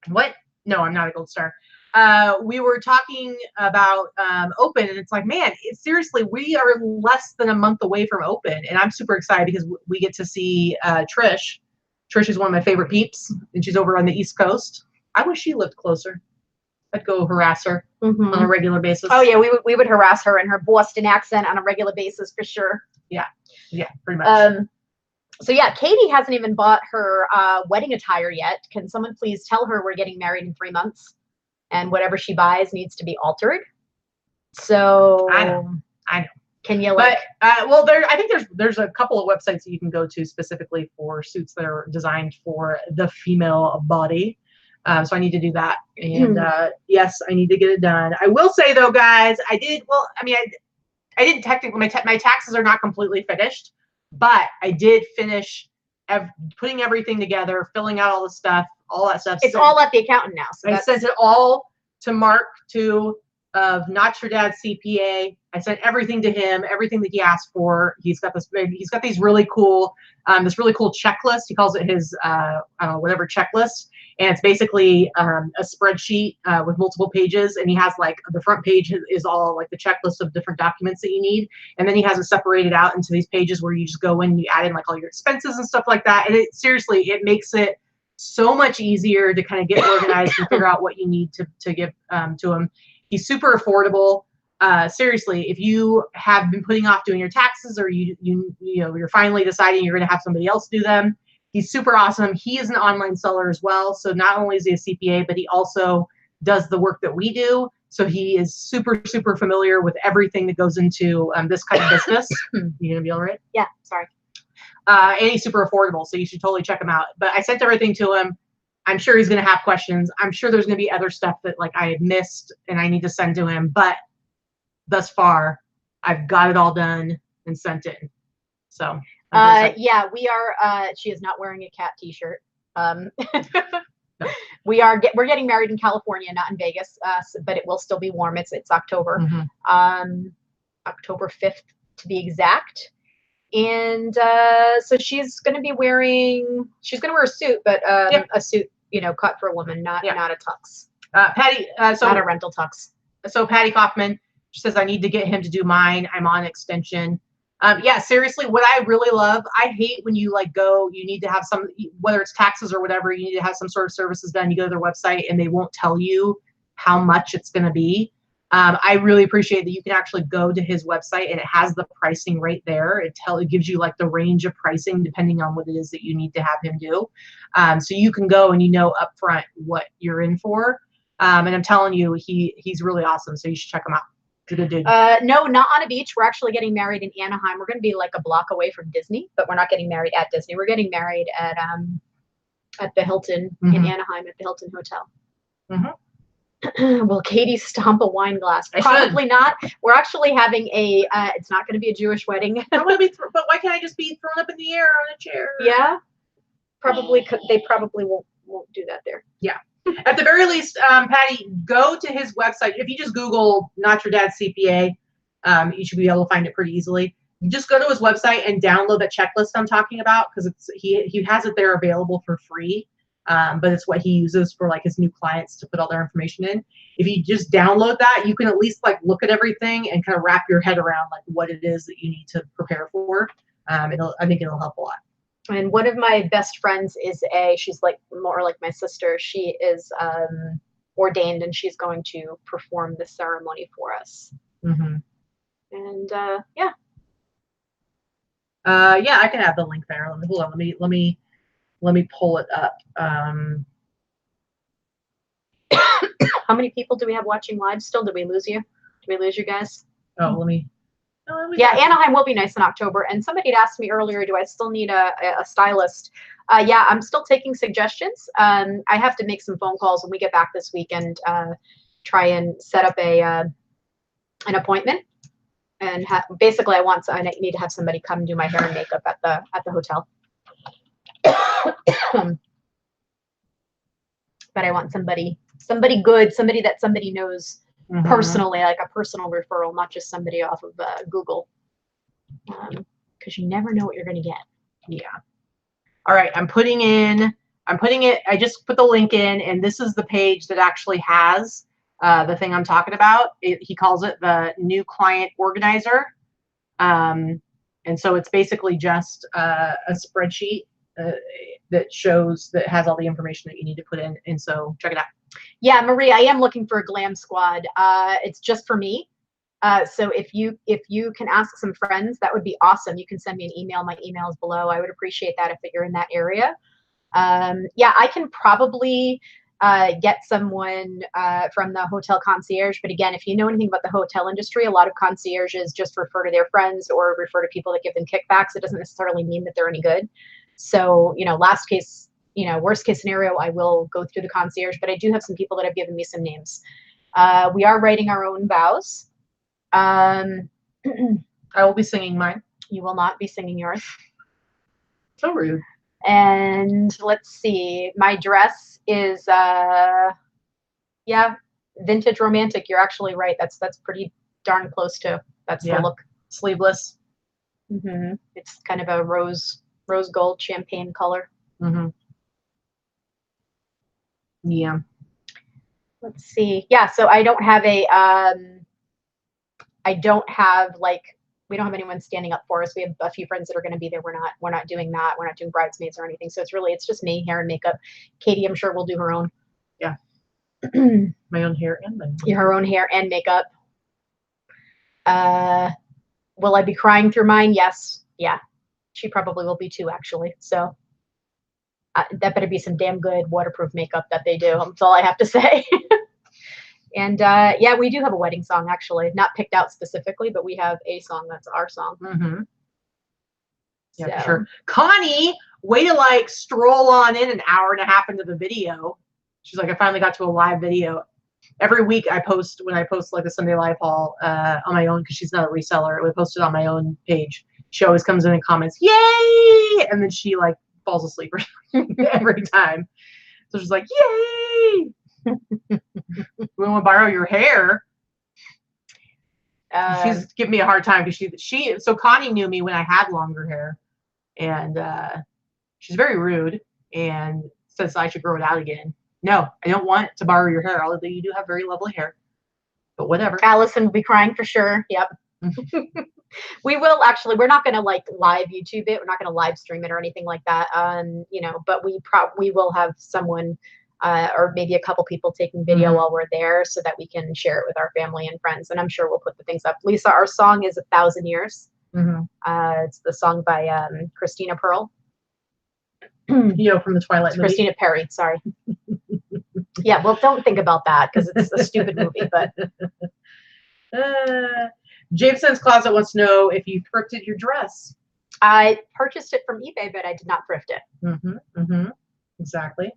What? No, I'm not a gold star. We were talking about Open, and it's like, man, seriously, we are less than a month away from Open, and I'm super excited because we get to see Trish. Trish is one of my favorite peeps, and she's over on the East Coast. I wish she lived closer. I'd go harass her on a regular basis. Oh yeah, we would harass her in her Boston accent on a regular basis for sure. Yeah, pretty much. So yeah, Katy hasn't even bought her wedding attire yet. Can someone please tell her we're getting married in 3 months, and whatever she buys needs to be altered? So I know. Can you like? But well, I think there's a couple of websites that you can go to specifically for suits that are designed for the female body. So I need to do that, and yes, I need to get it done. I will say though, guys, I did. Well, I mean, I didn't technically. My taxes are not completely finished, but I did finish putting everything together, filling out all the stuff, all that stuff. It's all at the accountant now. So I sent it all to Mark of Not Your Dad's CPA. I sent everything to him, everything that he asked for. He's got these really cool, this really cool checklist. He calls it his, I don't know, whatever checklist. And it's basically a spreadsheet with multiple pages. And he has like the front page is all like the checklist of different documents that you need. And then he has it separated out into these pages where you just go in and you add in like all your expenses and stuff like that. And it makes it so much easier to kind of get organized and figure out what you need to give to him. He's super affordable. Seriously, if you have been putting off doing your taxes, or you're finally deciding you're going to have somebody else do them, he's super awesome. He is an online seller as well. So not only is he a CPA, but he also does the work that we do. So he is super, super familiar with everything that goes into this kind of business. You gonna be all right? Yeah, sorry. And he's super affordable, so you should totally check him out. But I sent everything to him. I'm sure he's going to have questions. I'm sure there's going to be other stuff that like I had missed and I need to send to him. But thus far, I've got it all done and sent in. So yeah, we are. She is not wearing a cat T-shirt. No. We're getting married in California, not in Vegas, but it will still be warm. It's October, October 5th to be exact. And so she's going to wear a suit, but a suit, cut for a woman, not a tux. Patty, not a rental tux. So Patty Kaufman, she says, I need to get him to do mine. I'm on extension. Yeah, seriously, what I really love, I hate when you you need to have whether it's taxes or whatever, you need to have some sort of services done. You go to their website and they won't tell you how much it's going to be. I really appreciate that you can actually go to his website and it has the pricing right there. It gives you like the range of pricing depending on what it is that you need to have him do. So you can go and upfront what you're in for. And I'm telling you, he's really awesome. So you should check him out. Good dude. No, not on a beach. We're actually getting married in Anaheim. We're going to be like a block away from Disney, but we're not getting married at Disney. We're getting married at the Hilton in Anaheim at the Hilton Hotel. Will Katy stomp a wine glass? Probably not. We're actually having it's not going to be a Jewish wedding. But why can't I just be thrown up in the air on a chair? Yeah, probably. They probably won't do that there. Yeah. At the very least, Patty, go to his website. If you just Google Not Your Dad's CPA, you should be able to find it pretty easily. You just go to his website and download that checklist I'm talking about, because he has it there available for free. But it's what he uses for like his new clients to put all their information in. If you just download that, you can at least like look at everything and kind of wrap your head around like what it is that you need to prepare for. I think it'll help a lot. And one of my best friends she's like more like my sister. She is ordained and she's going to perform the ceremony for us. And yeah. Yeah, I can add the link there. Hold on. Let me pull it up. How many people do we have watching live still? Did we lose you? Did we lose you guys? Oh, let me. Yeah, Anaheim will be nice in October. And somebody had asked me earlier, do I still need a stylist? Yeah, I'm still taking suggestions. I have to make some phone calls when we get back this weekend, try and set up an appointment. And basically, I need to have somebody come do my hair and makeup at the hotel. But I want somebody good, somebody that somebody knows personally, like a personal referral, not just somebody off of Google. Because you never know what you're going to get. Yeah. All right. I'm putting it. I just put the link in, and this is the page that actually has the thing I'm talking about. He calls it the new client organizer. And so it's basically just a spreadsheet that has all the information that you need to put in. And so check it out. Yeah, Marie, I am looking for a glam squad. It's just for me. So if you can ask some friends, that would be awesome. You can send me an email. My email is below. I would appreciate that if you're in that area. Yeah, I can probably get someone from the hotel concierge. But again, if you know anything about the hotel industry, a lot of concierges just refer to their friends or refer to people that give them kickbacks. It doesn't necessarily mean that they're any good. So, worst case scenario, I will go through the concierge, but I do have some people that have given me some names. We are writing our own vows. I will be singing mine. You will not be singing yours. So rude. And let's see, my dress is, vintage romantic. You're actually right. That's pretty darn close to, that's the look. Sleeveless. It's kind of a rose gold champagne color. Yeah. Let's see. Yeah. So I don't have we don't have anyone standing up for us. We have a few friends that are going to be there. We're not doing that. We're not doing bridesmaids or anything. So it's just me, hair and makeup. Katie, I'm sure will do her own. Yeah. My own hair and makeup. Her own hair and makeup. Will I be crying through mine? Yes. Yeah. She probably will be too, actually. So that better be some damn good waterproof makeup that they do. That's all I have to say. And yeah, we do have a wedding song, actually. Not picked out specifically, but we have a song that's our song. Yeah, for sure. Connie, way to stroll on in an hour and a half into the video. She's like, I finally got to a live video. Every week when I post the Sunday live haul on my own, because she's not a reseller, we post it on my own page. She always comes in and comments, yay! And then she falls asleep every time. So she's like, yay! We want to borrow your hair. She's giving me a hard time because so Connie knew me when I had longer hair, and she's very rude and says I should grow it out again. No, I don't want to borrow your hair, although you do have very lovely hair. But whatever. Allison will be crying for sure. Yep. We will actually. We're not going to live YouTube it. We're not going to live stream it or anything like that. But we will have someone. Or maybe a couple people taking video while we're there so that we can share it with our family and friends. And I'm sure we'll put the things up. Lisa, our song is 1,000 Years. It's the song by Christina Pearl. From the Twilight movie. Christina Perry, sorry. Yeah, well, don't think about that because it's a stupid movie. But Jameson's Closet wants to know if you thrifted your dress. I purchased it from eBay, but I did not thrift it. Exactly.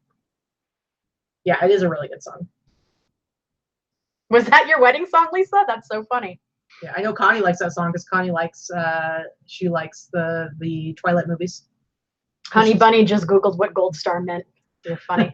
Yeah, it is a really good song. Was that your wedding song, Lisa? That's so funny. Yeah, I know Connie likes that song because Connie likes she likes the Twilight movies. Honey Bunny just Googled what Gold Star meant. You're funny.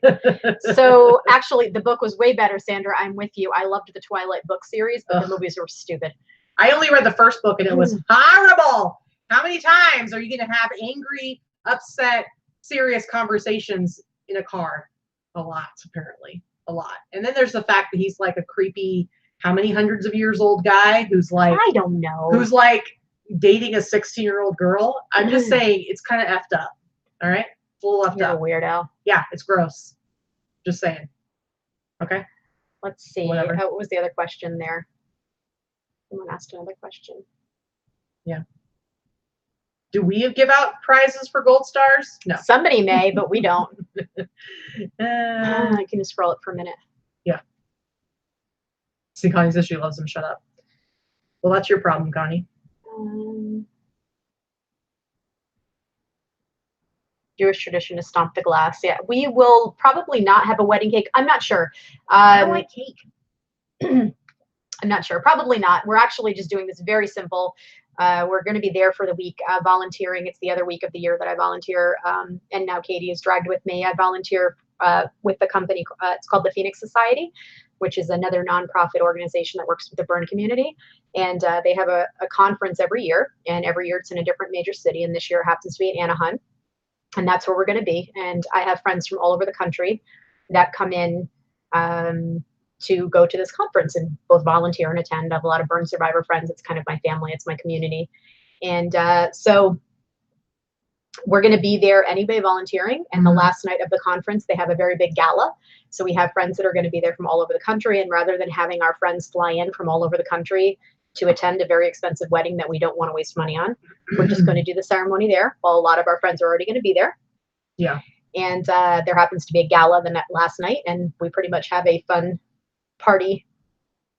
So actually, the book was way better, Sandra. I'm with you. I loved the Twilight book series, but the movies were stupid. I only read the first book and it was horrible. How many times are you going to have angry, upset, serious conversations in a car? A lot, apparently. A lot. And then there's the fact that he's a creepy, how many hundreds of years old guy who's I don't know. Who's dating a 16-year-old girl. I'm just saying it's kind of effed up. All right? It's a little effed up. You're a weirdo. Yeah, it's gross. Just saying. Okay? Let's see. Whatever. What was the other question there? Someone asked another question. Yeah. Do we give out prizes for gold stars? No. Somebody may, but we don't. I can just scroll it for a minute. Yeah. See, Connie says she loves them. Shut up. Well, that's your problem, Connie. Jewish tradition to stomp the glass. Yeah, we will probably not have a wedding cake. I'm not sure. I don't like cake. I'm not sure. Probably not. We're actually just doing this very simple. We're going to be there for the week volunteering. It's the other week of the year that I volunteer. And now Katy is dragged with me. I volunteer with the company. It's called the Phoenix Society, which is another nonprofit organization that works with the burn community. And they have a conference every year. And every year it's in a different major city. And this year it happens to be in Anaheim. And that's where we're going to be. And I have friends from all over the country that come in to go to this conference and both volunteer and attend. I have a lot of burn survivor friends. It's kind of my family. It's my community. And so we're going to be there anyway volunteering. And the last night of the conference, they have a very big gala. So we have friends that are going to be there from all over the country. And rather than having our friends fly in from all over the country to attend a very expensive wedding that we don't want to waste money on, we're just going to do the ceremony there. Well, a lot of our friends are already going to be there. Yeah. And there happens to be a gala the last night, and we pretty much have a fun party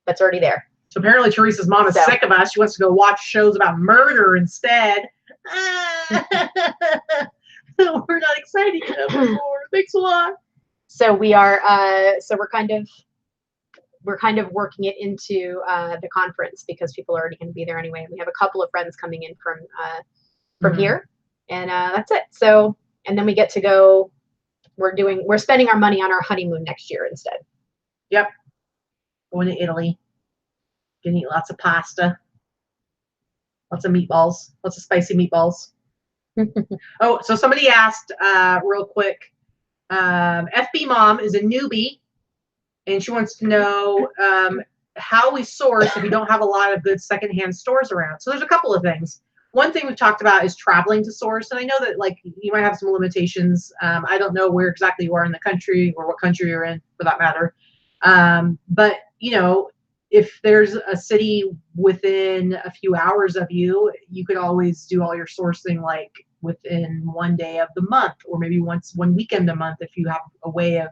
that's already there. So apparently Teresa's mom is sick of us. She wants to go watch shows about murder instead. We're not excited enough anymore. Thanks a lot. So we are. So we're kind of working it into the conference because people are already going to be there anyway. We have a couple of friends coming in from here, and that's it. So, and then we get to go. We're spending our money on our honeymoon next year instead. Yep. Going to Italy. Gonna eat lots of pasta. Lots of meatballs. Lots of spicy meatballs. Oh, so somebody asked real quick. FB Mom is a newbie. And she wants to know how we source if we don't have a lot of good secondhand stores around. So there's a couple of things. One thing we've talked about is traveling to source. And I know that like you might have some limitations. I don't know where exactly you are in the country or what country you're in for that matter. But, you know, if there's a city within a few hours of you, you could always do all your sourcing like within one day of the month or maybe one weekend a month if you have a way of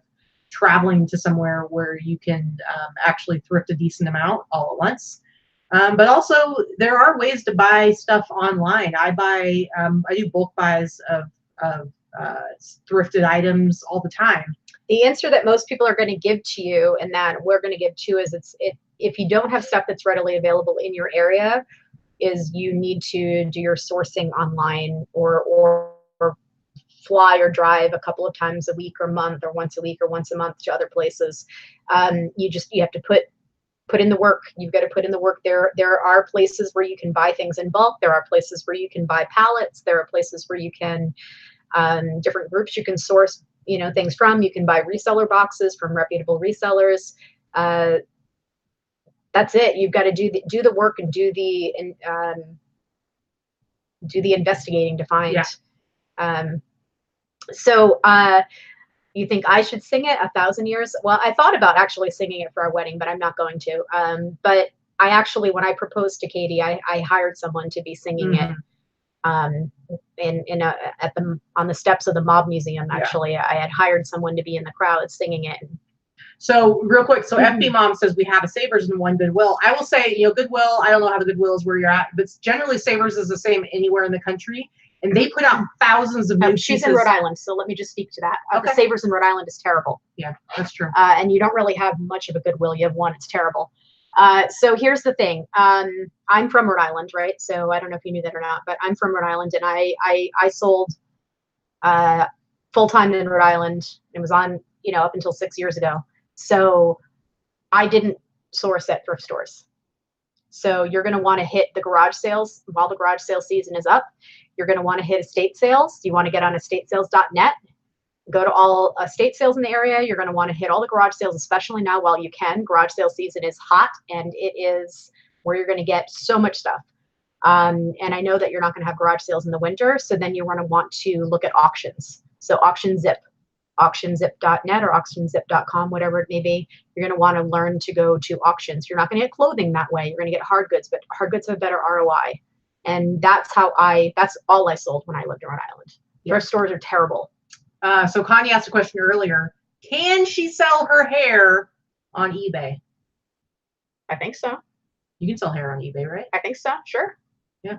traveling to somewhere where you can actually thrift a decent amount all at once. But also there are ways to buy stuff online. I do bulk buys of thrifted items all the time. The answer that most people are going to give to you and that we're going to give to is if you don't have stuff that's readily available in your area, is you need to do your sourcing online or fly or drive a couple of times a week or month or once a week or once a month to other places. You have to put in the work. You've got to put in the work. There are places where you can buy things in bulk. There are places where you can buy pallets. There are places where you can different groups you can source things from. You can buy reseller boxes from reputable resellers. That's it. You've got to do the work and do the investigating to find. Yeah. So you think I should sing it 1,000 years? Well, I thought about actually singing it for our wedding, but I'm not going to. But I actually, when I proposed to Katy, I hired someone to be singing it on the steps of the Mob Museum. Actually, I had hired someone to be in the crowd singing it. So real quick, so FB Mom says we have a Savers and one Goodwill. I will say, Goodwill, I don't know how the Goodwill is where you're at, but generally Savers is the same anywhere in the country. And they put out thousands of new She's pieces. in Rhode Island, so let me just speak to that. Okay. The Savers in Rhode Island is terrible. Yeah, that's true. And you don't really have much of a Goodwill. You have one, it's terrible. So here's the thing. I'm from Rhode Island, right? So I don't know if you knew that or not, but I'm from Rhode Island, and I sold full-time in Rhode Island. It was on, up until 6 years ago. So I didn't source at thrift stores. So you're going to want to hit the garage sales while the garage sale season is up. You're going to want to hit estate sales. You want to get on estatesales.net. Go to all estate sales in the area. You're going to want to hit all the garage sales, especially now while you can. Garage sale season is hot, and it is where you're going to get so much stuff. And I know that you're not going to have garage sales in the winter, so then you're going to want to look at auctions. So AuctionZip, AuctionZip.net or AuctionZip.com, whatever it may be. You're going to want to learn to go to auctions. You're not going to get clothing that way. You're going to get hard goods, but hard goods have better ROI. And that's all I sold when I lived in Rhode Island. Thrift stores are terrible. So Connie asked a question earlier. Can she sell her hair on eBay? I think so. You can sell hair on eBay, right? I think so. Sure. Yeah.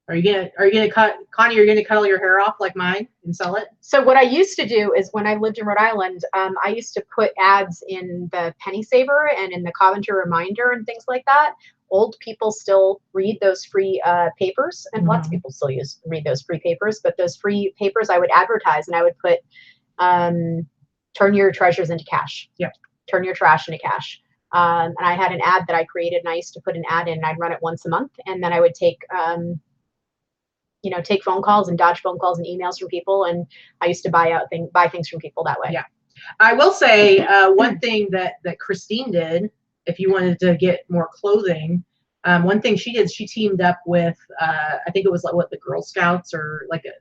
Are you gonna cut, Connie? You're gonna cut all your hair off like mine and sell it? So what I used to do is when I lived in Rhode Island, I used to put ads in the Penny Saver and in the Coventry Reminder and things like that. Old people still read those free papers, and lots of people still read those free papers. But those free papers, I would advertise, and I would put, turn your treasures into cash. Yep. Turn your trash into cash. And I had an ad that I created, and I used to put an ad in, and I'd run it once a month, and then I would take, take phone calls and dodge phone calls and emails from people, and I used to buy things from people that way. Yeah, I will say one thing that Christine did. If you wanted to get more clothing, one thing she did, she teamed up with, I think it was like the Girl Scouts or like it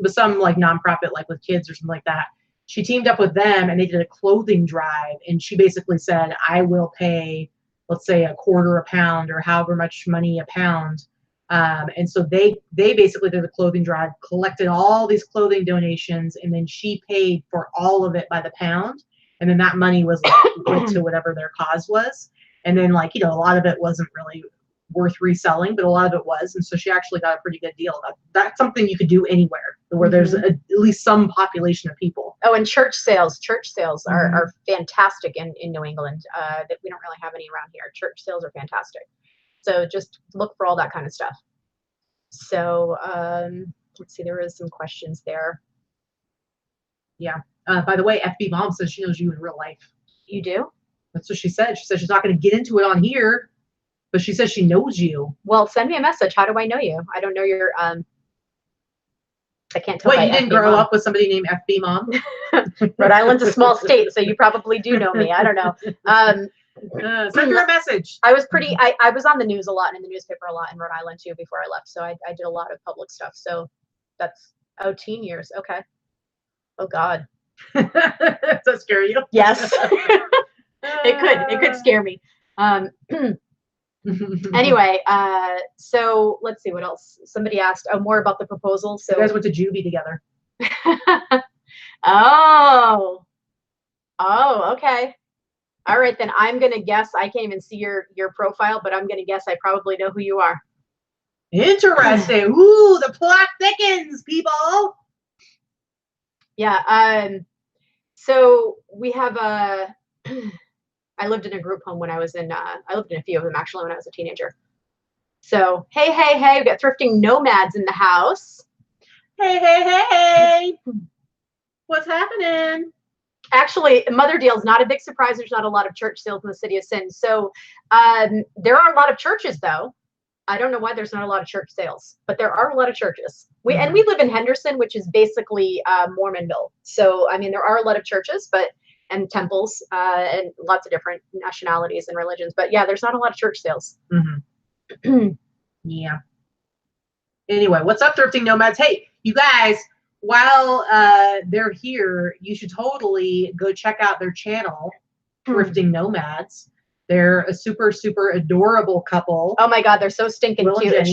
was some like nonprofit like with kids or something like that. She teamed up with them and they did a clothing drive, and she basically said, I will pay, let's say $0.25 a pound or however much money a pound. And so they basically did a clothing drive, collected all these clothing donations, and then she paid for all of it by the pound. And then that money was went to whatever their cause was. And then a lot of it wasn't really worth reselling, but a lot of it was. And so she actually got a pretty good deal. That's something you could do anywhere where there's at least some population of people. Oh, and church sales are fantastic in New England. That we don't really have any around here. Church sales are fantastic. So just look for all that kind of stuff. So let's see, there is some questions there. Yeah. By the way, FB Mom says she knows you in real life. You do? That's what she said. She said she's not going to get into it on here, but she says she knows you. Well, send me a message. How do I know you? I don't know your I can't tell. What, you didn't grow up with somebody named FB Mom? Rhode Island's a small state, so you probably do know me. I don't know. Send her a message. I was I was on the news a lot and in the newspaper a lot in Rhode Island too before I left. So I did a lot of public stuff. So that's teen years. Okay. Oh God. Does that scare you? Yes. It could scare me. Anyway, so let's see what else. Somebody asked more about the proposal. So you guys went to juvie together. Oh, okay. All right, then I'm gonna guess. I can't even see your profile, but I'm gonna guess I probably know who you are. Interesting. Ooh, the plot thickens, people. Yeah. So we have I lived in a group home when I was in. I lived in a few of them actually when I was a teenager. So hey, we got thrifting nomads in the house. Hey. What's happening? Actually, Mother Deal is not a big surprise. There's not a lot of church sales in the city of Sin. So there are a lot of churches, though. I don't know why there's not a lot of church sales, but there are a lot of churches. And we live in Henderson, which is basically Mormonville. So, I mean, there are a lot of churches, and temples, and lots of different nationalities and religions. But yeah, there's not a lot of church sales. Yeah. Anyway, what's up, thrifting nomads? Hey, you guys, while they're here, you should totally go check out their channel, Thrifting Nomads. They're a super, super adorable couple. Oh my God, they're so stinking cute. It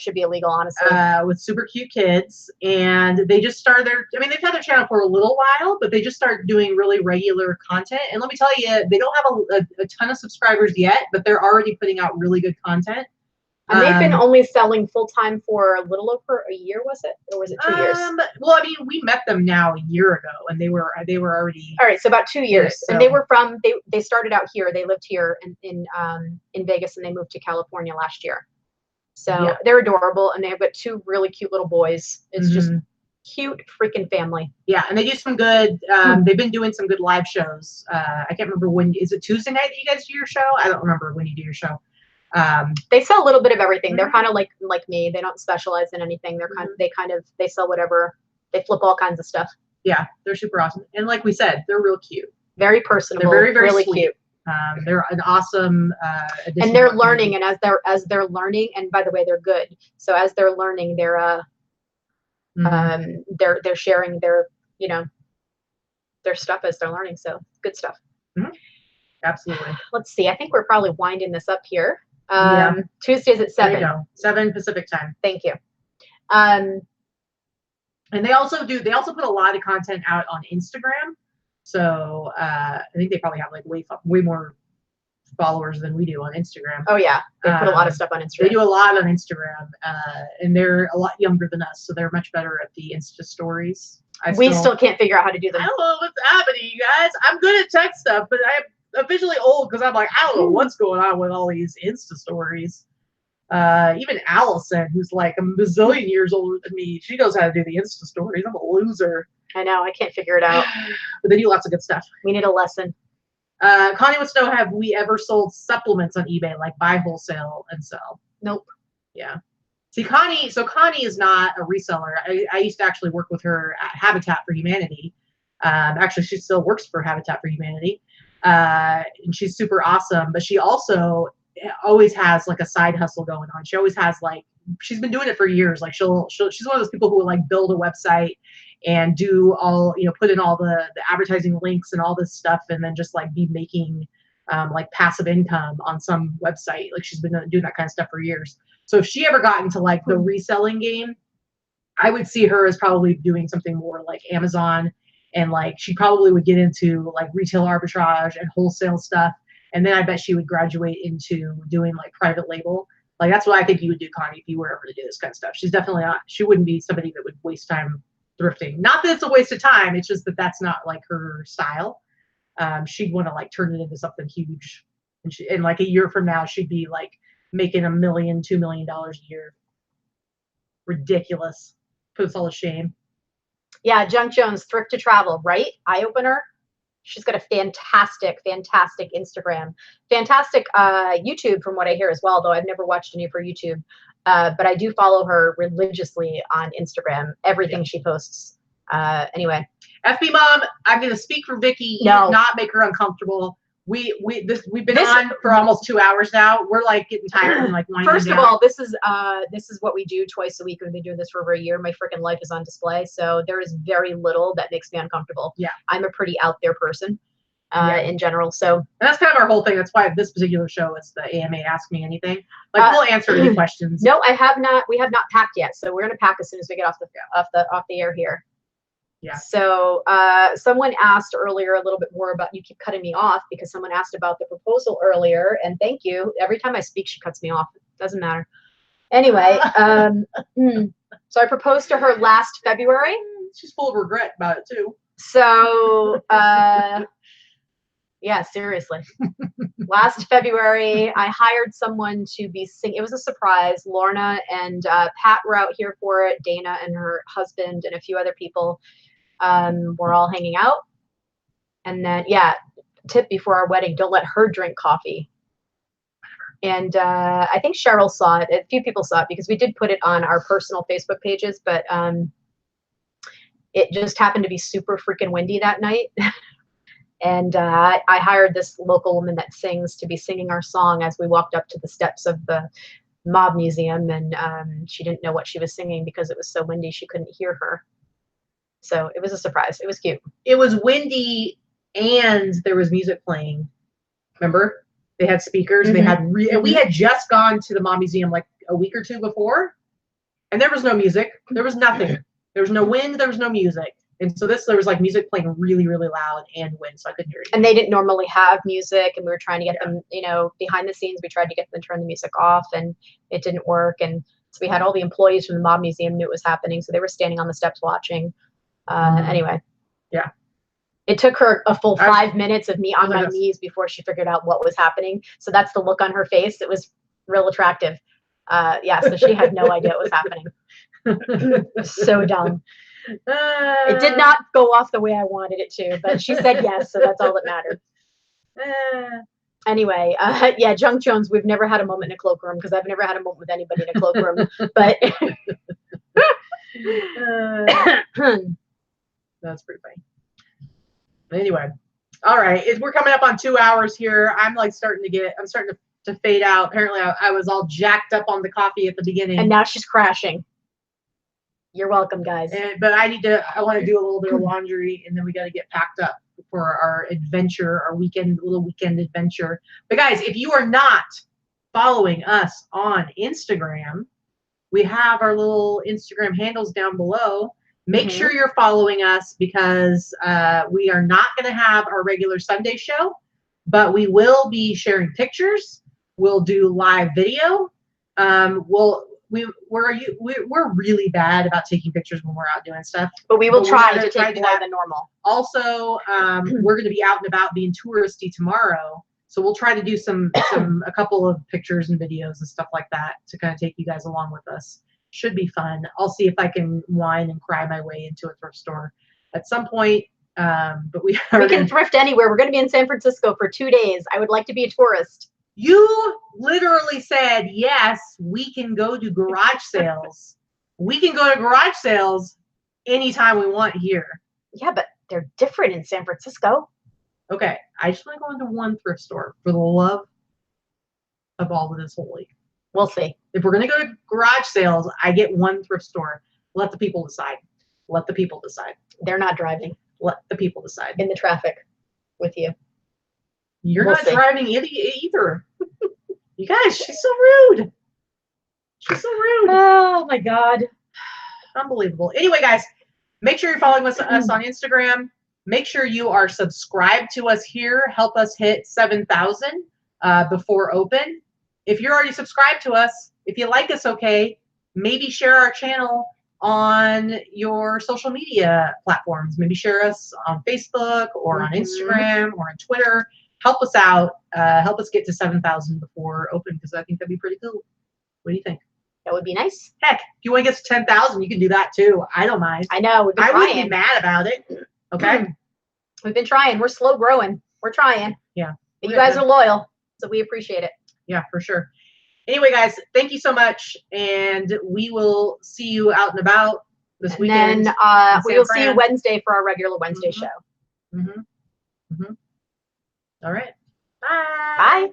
should be illegal, honestly. With super cute kids, and they just started they've had their channel for a little while, but they just started doing really regular content. And let me tell you, they don't have a ton of subscribers yet, but they're already putting out really good content. And they've been only selling full-time for a little over a year, was it? Or was it 2 years? Well, I mean, we met them now a year ago, and they were already. All right, so about 2 years. So. And they were they started out here. They lived here in Vegas, and they moved to California last year. So they're adorable, and they have got 2 really cute little boys. It's just cute freaking family. Yeah, and they do some good. They've been doing some good live shows. I can't remember when. Is it Tuesday night that you guys do your show? I don't remember when you do your show. They sell a little bit of everything. They're kind of like me. They don't specialize in anything. They're they sell whatever. They flip all kinds of stuff. Yeah, they're super awesome. And like we said, they're real cute. Very personable. They're very, very really sweet. Cute. They're an awesome addition. And they're learning, and as they're learning, and by the way, they're good. So as they're learning, they're sharing their stuff as they're learning. So good stuff. Absolutely. Let's see. I think we're probably winding this up here. Tuesdays at 7. There you go. 7 Pacific time. Thank you. And they also put a lot of content out on Instagram. So I think they probably have like way more followers than we do on Instagram. Oh yeah, they put a lot of stuff on Instagram. They do a lot on Instagram, and they're a lot younger than us, so they're much better at the Insta stories. We still can't figure out how to do them. I don't know what's happening, you guys. I'm good at tech stuff, but I'm officially old because I'm like, I don't know what's going on with all these Insta stories. Even Allison, who's like a bazillion years older than me, she knows how to do the Insta stories. I'm a loser. I know, I can't figure it out. But they do lots of good stuff. We need a lesson. Connie wants to know, have we ever sold supplements on eBay, like buy wholesale and sell? Nope. Yeah. See, Connie is not a reseller. I used to actually work with her at Habitat for Humanity. Actually, she still works for Habitat for Humanity. And she's super awesome, but she also always has like a side hustle going on. She always has like, she's been doing it for years. Like she's one of those people who will like build a website and do all, put in all the advertising links and all this stuff, and then just like be making like passive income on some website. Like she's been doing that kind of stuff for years. So if she ever got into like the reselling game, I would see her as probably doing something more like Amazon, and like she probably would get into like retail arbitrage and wholesale stuff. And then I bet she would graduate into doing like private label. Like that's what I think you would do, Connie, if you were ever to do this kind of stuff. She's definitely not, she wouldn't be somebody that would waste time thrifting. Not that it's a waste of time. It's just that that's not like her style. She'd want to like turn it into something huge. And like a year from now, she'd be like making $1 million, $2 million a year. Ridiculous. Puts us all to shame. Yeah, Junk Jones, thrift to travel, right? Eye opener. She's got a fantastic Instagram, fantastic YouTube from what I hear as well, though I've never watched any of her YouTube. But I do follow her religiously on Instagram, everything she posts. Anyway. FB Mom, I'm going to speak for Vikki. No. Not make her uncomfortable. We've been on for almost 2 hours now. We're like getting tired and like winding First down. of all, this is what we do twice a week. We've been doing this for over a year. My freaking life is on display, so there is very little that makes me uncomfortable. Yeah, I'm a pretty out there person in general. So and that's kind of our whole thing. That's why this particular show is the AMA Ask Me Anything. Like we'll answer any questions. No, I have not. We have not packed yet, so we're gonna pack as soon as we get off the air here. Yeah. So someone asked earlier a little bit more about, you keep cutting me off because someone asked about the proposal earlier, and thank you. Every time I speak, she cuts me off. It doesn't matter. Anyway, so I proposed to her last February. She's full of regret about it too. So yeah, seriously. Last February, I hired someone to be it was a surprise. Lorna and Pat were out here for it. Dana and her husband and a few other people were all hanging out. And then, yeah, tip before our wedding, don't let her drink coffee. And I think Cheryl saw it. A few people saw it because we did put it on our personal Facebook pages, but it just happened to be super freaking windy that night. And I hired this local woman that sings to be singing our song as we walked up to the steps of the Mob Museum, and she didn't know what she was singing because it was so windy she couldn't hear her. So it was a surprise. It was cute. It was windy and there was music playing. Remember? They had speakers. They had we had just gone to the Mob Museum like a week or two before, and there was no music. There was nothing. There was no wind. There was no music. And so there was like music playing really, really loud and wind, so I couldn't hear it. And they didn't normally have music, and we were trying to get them, behind the scenes. We tried to get them to turn the music off, and it didn't work. And so we had all the employees from the Mob Museum knew it was happening, so they were standing on the steps watching. Anyway. Yeah. It took her a full 5 minutes of me on my knees before she figured out what was happening. So that's the look on her face. It was real attractive. Yeah, so she had no idea what was happening. So dumb. It did not go off the way I wanted it to, but she said yes, so that's all that mattered. Anyway, yeah, Junk Jones, we've never had a moment in a cloakroom because I've never had a moment with anybody in a cloakroom. But that's pretty funny. Anyway, all right, we're coming up on 2 hours here. I'm like starting to fade out. Apparently, I was all jacked up on the coffee at the beginning, and now she's crashing. You're welcome, guys. But I want to do a little bit of laundry, and then we got to get packed up for our adventure, our little weekend adventure. But guys, if you are not following us on Instagram, we have our little Instagram handles down below. Make sure you're following us because we are not going to have our regular Sunday show. but we will be sharing pictures. We'll do live video. We're really bad about taking pictures when we're out doing stuff, but we will try to take more than normal. Also, we're going to be out and about being touristy tomorrow, so we'll try to do a couple of pictures and videos and stuff like that to kind of take you guys along with us. Should be fun. I'll see if I can whine and cry my way into a thrift store at some point. But we can thrift anywhere. We're going to be in San Francisco for 2 days. I would like to be a tourist. You literally said, yes, we can go to garage sales. We can go to garage sales anytime we want here. Yeah, but they're different in San Francisco. Okay, I just want to go into one thrift store for the love of all that is holy. We'll see. If we're going to go to garage sales, I get one thrift store. Let the people decide. Let the people decide. They're not driving. Let the people decide. In the traffic with you. You're not driving either. You guys, she's so rude. She's so rude. Oh my God. Unbelievable. Anyway, guys, make sure you're following us on Instagram. Make sure you are subscribed to us here. Help us hit 7,000 before open. If you're already subscribed to us, if you like us, okay, maybe share our channel on your social media platforms. Maybe share us on Facebook or on Instagram or on Twitter. Help us out. Help us get to 7,000 before open, because I think that'd be pretty cool. What do you think? That would be nice. Heck, if you want to get to 10,000, you can do that too. I don't mind. I know. I wouldn't be mad about it. Okay. We've been trying. We're slow growing. We're trying. Yeah. But you guys are loyal, so we appreciate it. Yeah, for sure. Anyway, guys, thank you so much, and we will see you out and about this weekend. And then we will see you Wednesday for our regular Wednesday show. All right. Bye. Bye.